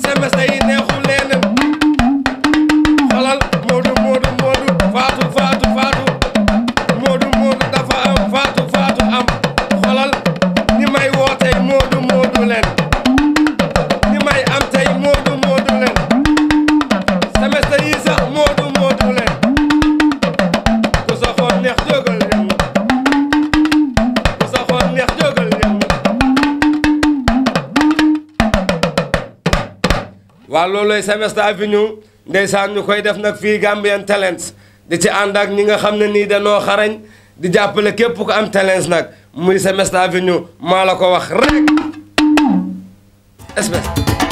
Semester yi neexulee na xoolal Moodu faatu Moodu dafa am faatu am xoolal ni may wootee Moodu leen ni may am tey Moodu leen Semester yi sax Moodu leen ku sa xool neex jógal leen ku sa xool neex jógal leen waaw looloy Semester Avenue ndeysaan ñu koy def nag fii Gambian Talents di ci ànd ak ñi nga xam ne nii danoo xarañ di jàppale képp ku am talents nag muy Semester Avenue maa la ko wax rek espèce